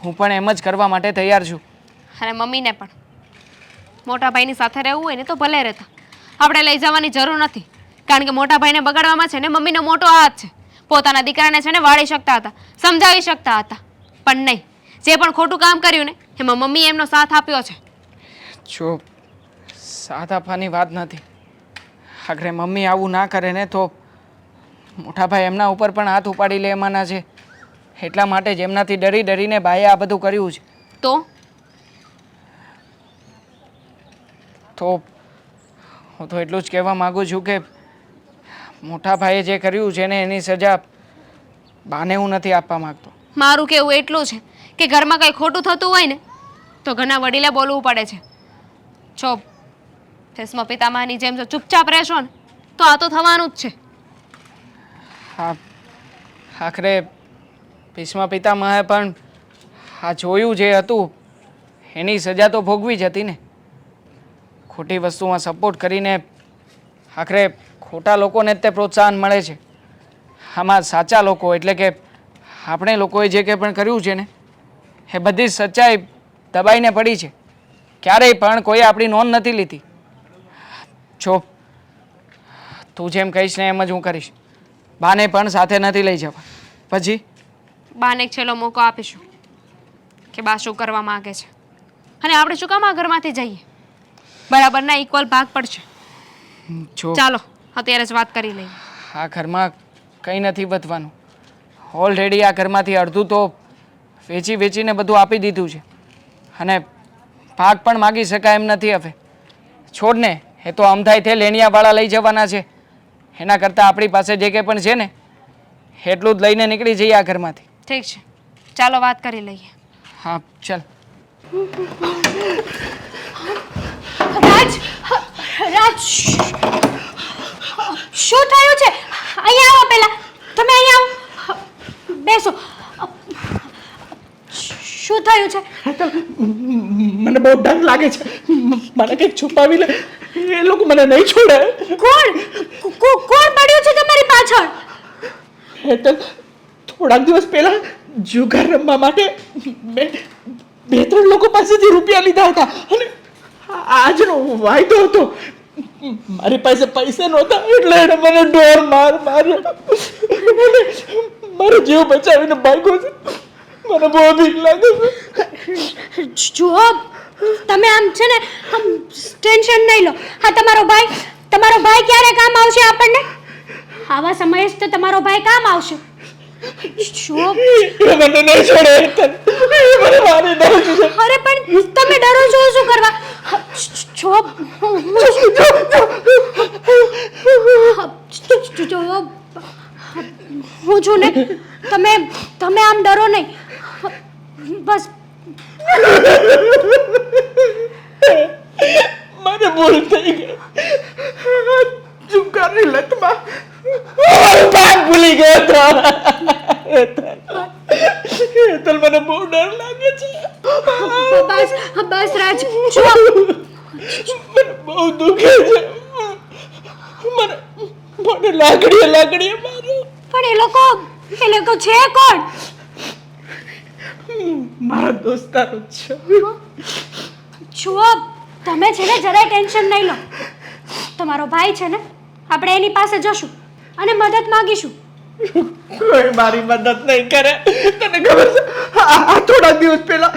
હું પણ એમ જ કરવા માટે તૈયાર છું. અને મમ્મીને પણ મોટા ભાઈની સાથે રહેવું હોય ને તો ભલે રહેતા, આપણે લઈ જવાની જરૂર નથી. કારણ કે મોટા ભાઈને બગાડવામાં છે ને મમ્મીનો મોટો હાથ છે. પોતાના દીકરાને છે ને વાળી શકતા હતા, સમજાવી શકતા હતા, પણ નહીં. જે પણ ખોટું કામ કર્યું ને એમાં મમ્મીએ એમનો સાથ આપ્યો છે. જો સાથ આપવાની વાત નથી, આખરે મમ્મી આવું ના કરે ને તો મોટા ભાઈ એમના ઉપર પણ હાથ ઉપાડી લે એમાંના છે. એટલા માટે જ એમનાથી ડરીને ભાઈએ આ બધું કર્યું છે. તો હું તો એટલું જ કહેવા માગું છું કે મોટા ભાઈએ જે કર્યું છે ને એની સજા બાને હું નથી આપવા માંગતો. મારું કહેવું એટલું છે કે ઘરમાં કંઈ ખોટું થતું હોય ને તો ઘરના વડીલે બોલવું પડે છે. જો ભીષ્મ પિતામહની જેમ જો ચૂપચાપ રહેશો ને તો આ તો થવાનું જ છે. હા, આખરે ભીષ્મ પિતામહે પણ આ જોયું જે હતું એની સજા તો ભોગવી જ હતી ને. ખોટી વસ્તુમાં સપોર્ટ કરીને આખરે ખોટા લોકોને જ તે પ્રોત્સાહન મળે છે. આમાં સાચા લોકો એટલે કે આપણે લોકોએ જે કંઈ પણ કર્યું છે ને એ બધી જ સચ્ચાઈ દબાઈને પડી છે. ક્યારેય પણ કોઈ આપણી નોંધ નથી લીધી. જો તું જેમ કહીશ ને એમ જ હું કરીશ. બાને પણ સાથે નથી લઈ જવા. પછી બાને એક છેલ્લો મોકો આપીશું કે બા શું કરવા માંગે છે અને આપણે શું કામ આ ઘરમાંથી જઈએ. બરાબરના ઇક્વલ ભાગ પડશે. જો ચાલો અત્યારે જ વાત કરી લઈએ. આ ઘરમાં કંઈ નથી વધવાનું. ઓલરેડી આ ઘરમાંથી અડધું તો વેચીને બધું આપી દીધું છે અને ભાગ પણ માગી શકાય એમ નથી હવે. છોડને, એ તો અમથાઈથી લેણિયાવાળા લઈ જવાના છે. એના કરતાં આપણી પાસે જે કંઈ પણ છે ને એટલું જ લઈને નીકળી જઈએ આ ઘરમાંથી. ઠીક છે, ચાલો વાત કરી લઈએ. હા ચાલ. રાજ, શું થયું છે? અહીંયા આવો પહેલા. તમે અહીંયા આવો, બેસો. શું થયું છે? મને બહુ ડર લાગે છે. મને કંઈક છુપાવી લે, એ લોકો મને નહીં છોડે. કોણ પડ્યું છે તમારી પાછળ? હેતલ, થોડાક દિવસ પહેલા જુગાર રમવા માટે મેં 2-3 લોકો પાસેથી રૂપિયા લીધા હતા અને આજનો વાયદો હતો. મારી પાસે પૈસા નહોતા એટલે એને મને ડોર માર્યો. મારો જીવ બચાવીને ભાગ્યો છે. મને બહુ બીક લાગે છે. જુઓ, તમે આમ છે ને આમ ટેન્શન નહીં લો. હા, તમારો ભાઈ ક્યારે કામ આવશે આપણને? આવા સમયે જ તો તમારો ભાઈ કામ આવશે. જુઓ, એ મને નહીં છોડે હેતલ. એ મને મારી નાખશે. અરે પણ તમે ડરો છો શું કરવા? જો હું છું ને, તમે આમ ડરો નહીં. બસ મને ભૂલ થઈ ગઈ. જુગારની લતમાં મારો ભાગ ભૂલી ગયો હતો. હેતલ, મને બહુ ડર લાગે છે. બસ રાજ, જુઓ, મને બહુ દુખે છે. મને લાકડીએ માર્યો. પણ એ લોકો છે કોણ? મારા દોસ્તારો છે. જુઓ, તમે છે ને જરાય ટેન્શન નહીં લો. તમારો ભાઈ છે ને, આપણે એની પાસે જશું અને મદદ માંગીશું. કોઈ મારી મદદ નહીં કરે. તને ખબર છે, આ થોડા દિવસ પહેલા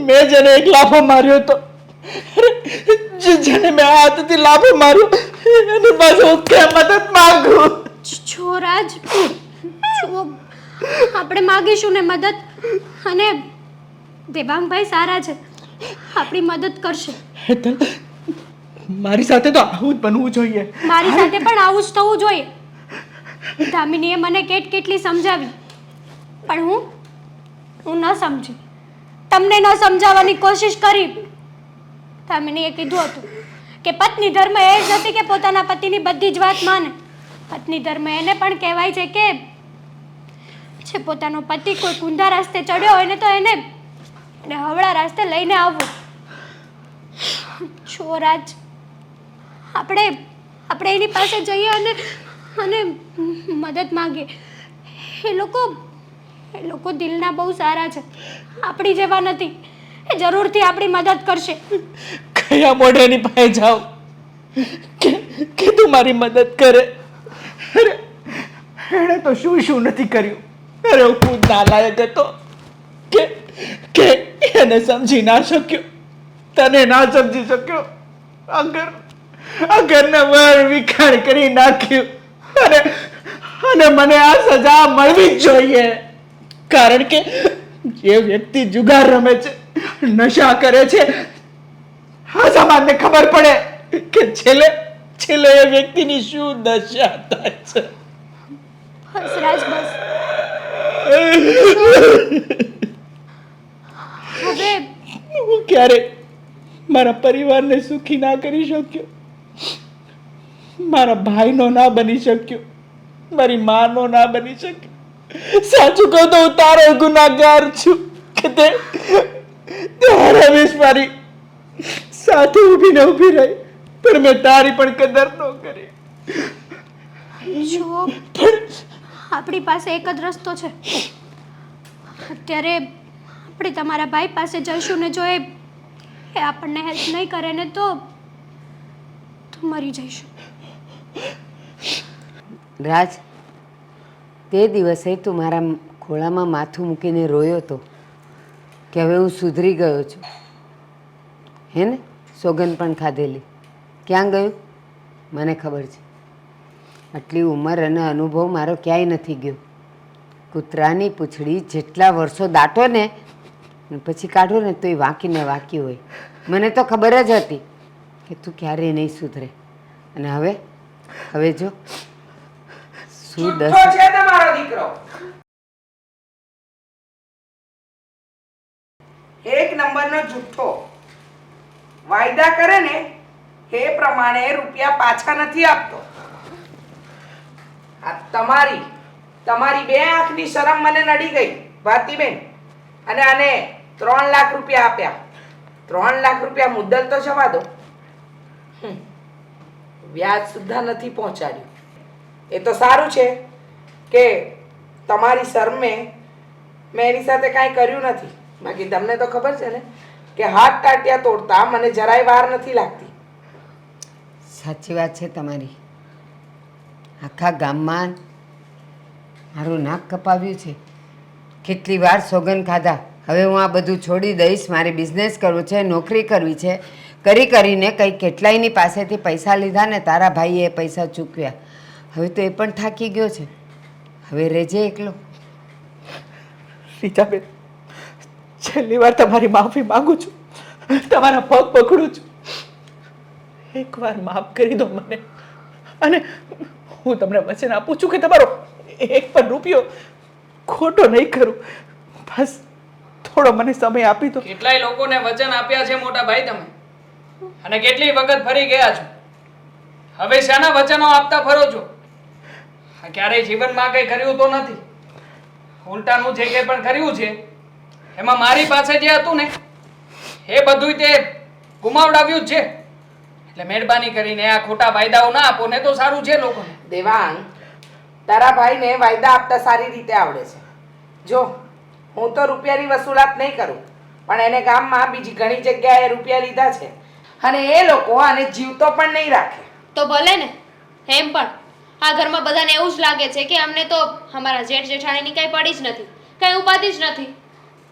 મેં જેને એક લાફો માર્યો હતો, જેને મેં હાથથી લાફો માર્યો એની પાસે હું ક્યાં મદદ માંગુ? જો રાજ, જુઓ, આપણે માંગીશું ને મદદ, અને દેવાંગભાઈ સારા છે, આપણી મદદ કરશે. હેતલ, મારી સાથે તો આવું જ બનવું જોઈએ. મારી સાથે પણ આવું જ થવું જોઈએ. દામિનીએ મને કેટલી સમજાવી પણ હું ન સમજી. તમને ન સમજાવવાની કોશિશ કરી. દામિનીએ કીધું હતું કે પત્ની ધર્મ એ જ નથી કે પોતાના પતિની બધી જ વાત માને. પત્ની ધર્મ એને પણ કહેવાય છે કે જે પોતાનો પતિ કોઈ કુંધા રસ્તે ચડ્યો હોય ને તો એને હવળા રસ્તે લઈને આવવું. જો રાજ, આપણે એની પાસે જઈએ અને મદદ માંગીએ. એ લોકો દિલના બહુ સારા છે, આપણી જેવા નથી. એ જરૂરથી આપણી મદદ કરશે. કયા મોઢેની પાસે જાઉં કે તું મારી મદદ કરે? અરે એણે તો શું નથી કર્યું. અરે હું ખુદ નાલાયક હતો કે એને સમજી ના શક્યો, તને ના સમજી શક્યો. આ ઘરને વાર વિખાણ કરી નાખ્યું. અને મને આ સજા મળવી જ જોઈએ. કારણ કે જે વ્યક્તિ જુગાર રમે છે, નશા કરે છે, આ સમાજને ખબર પડે કે છેલ્લે એ વ્યક્તિની શું દશા થાય છે. બસ રાજ, બસ. હવે હું ક્યારેય મારા પરિવારને સુખી ના કરી શક્યો, મારા ભાઈનો ના બની શક્યો, મારી માનો ના બની શક્યો. સાચું કહું તો હું તારો ગુનાહગાર છું કે તે રમેશ મારી સાથે ઊભી રહી, પણ મેં તારી પણ કદર ન કરી. જુઓ, આપણી પાસે એક જ રસ્તો છે. અત્યારે આપણે તમારા ભાઈ પાસે જઈશું ને જો એ આપણને હેલ્પ નહીં કરે ને તો મરી જઈશું. રાજ, તે દિવસે તું મારા ખોળામાં માથું મૂકીને રોયો હતો કે હવે હું સુધરી ગયો છું, હે ને? સોગંદ પણ ખાધેલી. ક્યાં ગયું મને ખબર છે. આટલી ઉંમર અને અનુભવ મારો ક્યાંય નથી ગયો. કૂતરાની પૂંછડી જેટલા વર્ષો દાટો ને પછી કાઢો ને તો એ વાંકીને વાંકી હોય. મને તો ખબર જ હતી કે તું ક્યારેય નહીં સુધરે. અને હવે જો શું જુઠ્ઠો છે તમારો દીકરો. એક નંબરનો જુઠ્ઠો. વાયદા કરે ને એ પ્રમાણે રૂપિયા પાછા નથી આપતો. આ તમારી બે આંખની શરમ મને નડી ગઈ ભારતીબેન. અને આને 3 લાખ રૂપિયા આપ્યા. 3 લાખ રૂપિયા મુદ્દલ તો જવા દો, વ્યાજ સુદ્ધા નથી પહોંચાડ્યું. એ તો સારું છે કે તમારી શરમે મેં એની સાથે કાંઈ કર્યું નથી. બાકી તમને તો ખબર છે ને કે હાથ ટાટિયા તોડતા મને જરાય વાર નથી લાગતી. સાચી વાત છે તમારી. આખા ગામમાં મારું નાક કપાવ્યું છે. કેટલી વાર સોગંદ ખાધા. હવે હું આ બધું છોડી દઈશ, મારે બિઝનેસ કરવું છે, નોકરી કરવી છે. કરીને કંઈ કેટલાયની પાસેથી પૈસા લીધા ને તારા ભાઈએ એ પૈસા ચૂકવ્યા. હવે તો એ પણ થાકી ગયો છે. હવે રહેજે એકલો. રીચાબેન, છેલ્લી વાર તમારી માફી માંગુ છું, તમારા પગ પકડું છું. એકવાર માફ કરી દો મને. અને હું તમને વચન આપું છું કે તમારો એક પણ રૂપિયો ખોટો નહીં કરું. બસ થોડો મને સમય આપી દો. કેટલાય લોકોને વચન આપ્યા છે મોટા ભાઈ તમે, અને કેટલી વખત ફરી ગયા છો. હવે શાના વચનો આપતા ફરો છો? ક્યારેય જીવનમાં કંઈ કર્યું તો નથી. ઉલટાનું જે કંઈ પણ કર્યું છે એમાં મારી પાસે જે હતું ને એ બધું તે ગુમાવડાવ્યું જ છે. એટલે મહેરબાની કરીને આ ખોટા વાયદાઓ ના આપો ને તો સારું છે લોકોને. દેવાંગ, તારા ભાઈને વાયદા આપતા સારી રીતે આવડે છે. જો હું તો રૂપિયાની વસૂલાત નહીં કરું, પણ એને ગામમાં બીજી ઘણી જગ્યાએ રૂપિયા લીધા છે અને એ લોકો આને જીવતો પણ નહીં રાખે. તો ભલે ને. એમ પણ આ ઘરમાં બધાને એવું જ લાગે છે કે અમને તો અમારા જેઠ જેઠાણીની કાંઈ પડી જ નથી, કાંઈ ઉપાધિ જ નથી,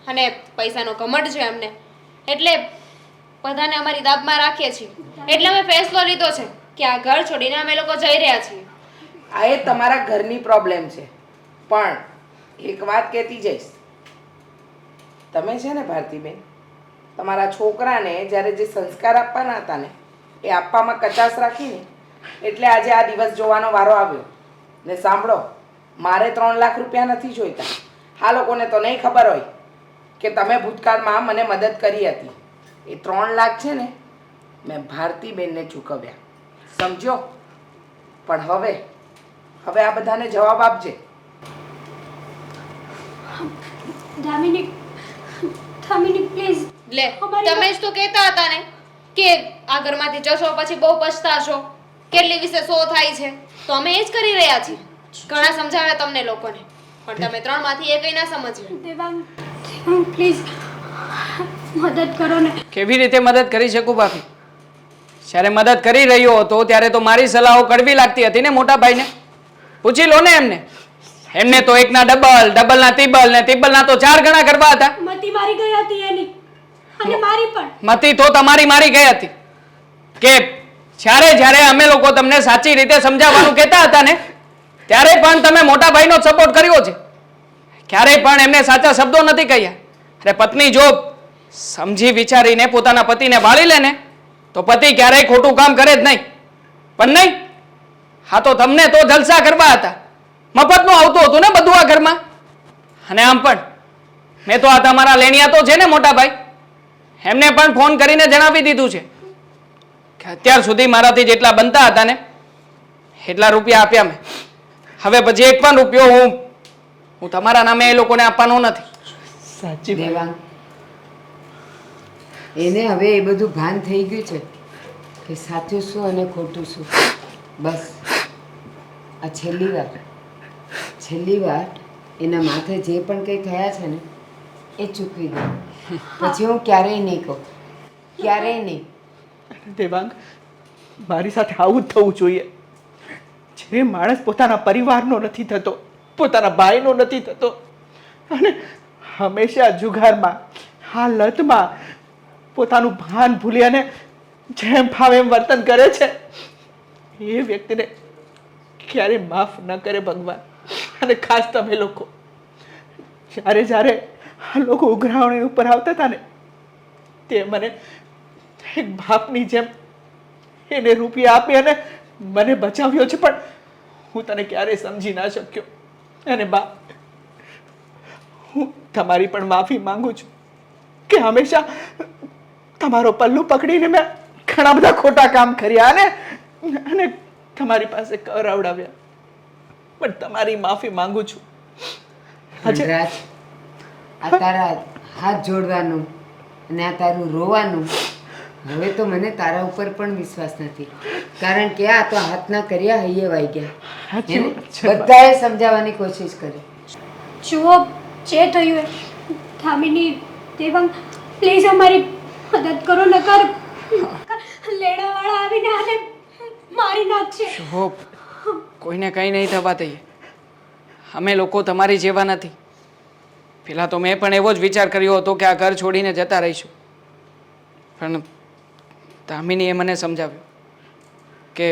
અને પૈસાનો ઘમંડ છે અમને. એટલે બધાને અમારી દાબમાં રાખીએ છીએ. એટલે અમે ફેસલો લીધો છે કે આ ઘર છોડીને અમે લોકો જઈ રહ્યા છીએ. આ એ તમારા ઘરની પ્રોબ્લેમ છે. પણ એક વાત કહેતી જઈશ. તમે છે ને ભારતીબેન, તમારા છોકરાને જ્યારે જે સંસ્કાર આપવાના હતા ને એ આપવામાં કચાશ રાખીને એટલે આજે આ દિવસ જોવાનો વારો આવ્યો. ને સાંભળો, મારે 3 લાખ રૂપિયા નથી જોઈતા. આ લોકોને તો નહીં ખબર હોય કે તમે ભૂતકાળમાં મને મદદ કરી હતી. એ 3 લાખ છે ને મેં ભારતીબેનને ચૂકવ્યા, સમજો? પણ હવે આ બધાને જવાબ આપજે. દામિની પ્લીઝ. લે તમે જ તો કહેતા હતા ને કે આ ઘરમાંથી જશો પછી બહુ પછતાશો, કેટલી વિશે સો થાય છે, તો અમે એ જ કરી રહ્યા છીએ. ઘણા સમજાવ્યા તમને લોકોને, પણ તમે 3 માંથી એકઈ ના સમજ્યા. દેવાંગ પ્લીઝ મદદ કરો ને. કેવી રીતે મદદ કરી શકું ભાભી? જ્યારે મદદ કરી રહ્યો હતો ત્યારે તો મારી સલાહો કડવી લાગતી હતી ને મોટા ભાઈને. પૂછી લો ને એમને તો એકના ડબલના ત્રિબલ ને ત્રિબલના તો 4 ગણા કરવા હતા. મતી મારી ગઈ હતી એની, અને મારી પણ. મતી તો તમારી મારી ગઈ હતી કે જ્યારે અમે લોકો તમને સાચી રીતે સમજાવવાનું કહેતા હતા ને ત્યારે પણ તમે મોટા ભાઈનો સપોર્ટ કર્યો છે. ક્યારેય પણ એમને સાચા શબ્દો નથી કહ્યા. અરે પત્ની જો સમજી વિચારીને પોતાના પતિને વાળી લે ને તો પતિ ક્યારેય ખોટું કામ કરે જ નહીં. પણ નહીં, હા તો તમને તો જલસા કરવા હતા, મફતનું આવતું હતું ને બધું આ ઘરમાં. અને આમ પણ મેં તો આ તમારા લેણિયા તો છે ને મોટા ભાઈ, એમને પણ ફોન કરીને જણાવી દીધું છે કે અત્યાર સુધી મારાથી જેટલા બનતા હતા ને એટલા રૂપિયા આપ્યા મેં. હવે પછી એક પણ રૂપિયો હું તમારા નામે એ લોકોને આપવાનો નથી. સાચી વાત. દેવાંગ, એને હવે એ બધું ભાન થઈ ગયું છે કે સાચું શું અને ખોટું શું. બસ આ છેલ્લી વાર એના માથે જે પણ કંઈ થયા છે ને એ ચૂકવી દો. પછી હું ક્યારેય નહીં કહું, ક્યારેય નહીં. દેવાંગ, મારી સાથે આવું જ થવું જોઈએ. જે માણસ પોતાના પરિવારનો નથી થતો, પોતાના ભાઈનો નથી થતો, અને હંમેશા જુગારમાં, આ લતમાં પોતાનું ભાન ભૂલી અને જેમ ફાવે એમ વર્તન કરે છે, એ વ્યક્તિને ક્યારે માફ ન કરે ભગવાન. અને ખાસ તમે લોકો, જ્યારે આ લોકો ઉઘરાવણી ઉપર આવતા હતા ને તે મને એક બાપની જેમ એને રૂપિયા આપી અને મને બચાવ્યો છે. પણ હું તને ક્યારેય સમજી ના શક્યો. અને બા, હું તમારી પણ માફી માંગુ છું કે હંમેશા તમારો પલ્લું પકડીને મેં ઘણા બધા ખોટા કામ કર્યા અને તમારી પાસે કરાવડાવ્યા. પણ તમારી માફી માંગુ છું. રાજ, આ તારા હાથ જોડવાનું અને આ તારું રોવાનું, હવે તો મને તારા ઉપર પણ વિશ્વાસ નથી. કારણ કે આ તો હાથના કર્યા હૈયે વાઈ ગયા. બધાએ સમજાવવાની કોશિશ કરી. જુઓ જે થયું એ. દામિની, દેવાંગ પ્લીઝ અમારી મદદ કરો, નકર લેણાવાળા આવીને આને મારી નાખશે. જો કોઈને કંઈ નહીં થવા દઈએ. અમે લોકો તમારી જેવા નથી. પહેલાં તો મેં પણ એવો જ વિચાર કર્યો હતો કે આ ઘર છોડીને જતા રહીશું, પણ દામિનીએ મને સમજાવ્યું કે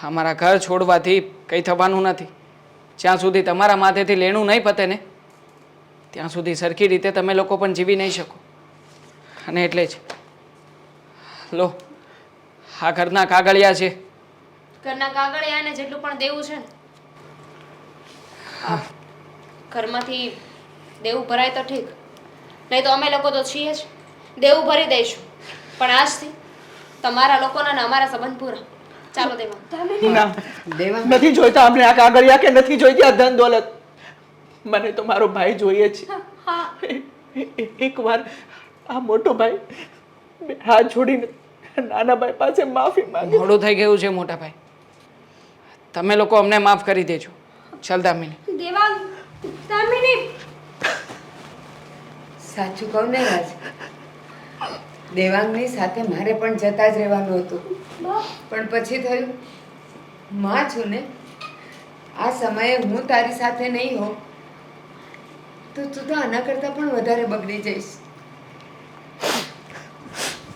અમારા ઘર છોડવાથી કંઈ થવાનું નથી. જ્યાં સુધી તમારા માથેથી લેણું નહીં પતે ને ત્યાં સુધી સરખી રીતે તમે લોકો પણ જીવી નહીં શકો. અને એટલે જ લો, આ ઘરના કાગળિયા છે. ઘરના કાગળિયાને જેટલું પણ દેવું છે ને, ઘરમાંથી દેવું ભરાય તો ઠીક, નહીં તો અમે લોકો તો છીએ જ, દેવું ભરી દઈશું. પણ આજથી તમારા લોકોના ને અમારા સંબંધ પૂરા. ચાલો દેવાંગ. ના, દેવાંગ, નથી જોઈતા અમને આ કાગળિયા, કે નથી જોઈતી આ ધન દોલત. મને તો મારો ભાઈ જોઈએ છે. એકવાર આ મોટો ભાઈ હાથ જોડીને નાના ભાઈ પાસે માફી માંગે. મોડું થઈ ગયું છે મોટા ભાઈ, તમે લોકો અમને માફ કરી દેજો. ચાલ દામિની. દેવાંગ, દામિની. સાચું કહું ને રાજ, દેવાંગની સાથે મારે પણ જતા જ રહેવાનું હતું, પણ પછી થયું માં છું ને, આ સમયે હું તારી સાથે નહીં હોઉં તો તું તો આના કરતાં પણ વધારે બગડી જઈશ.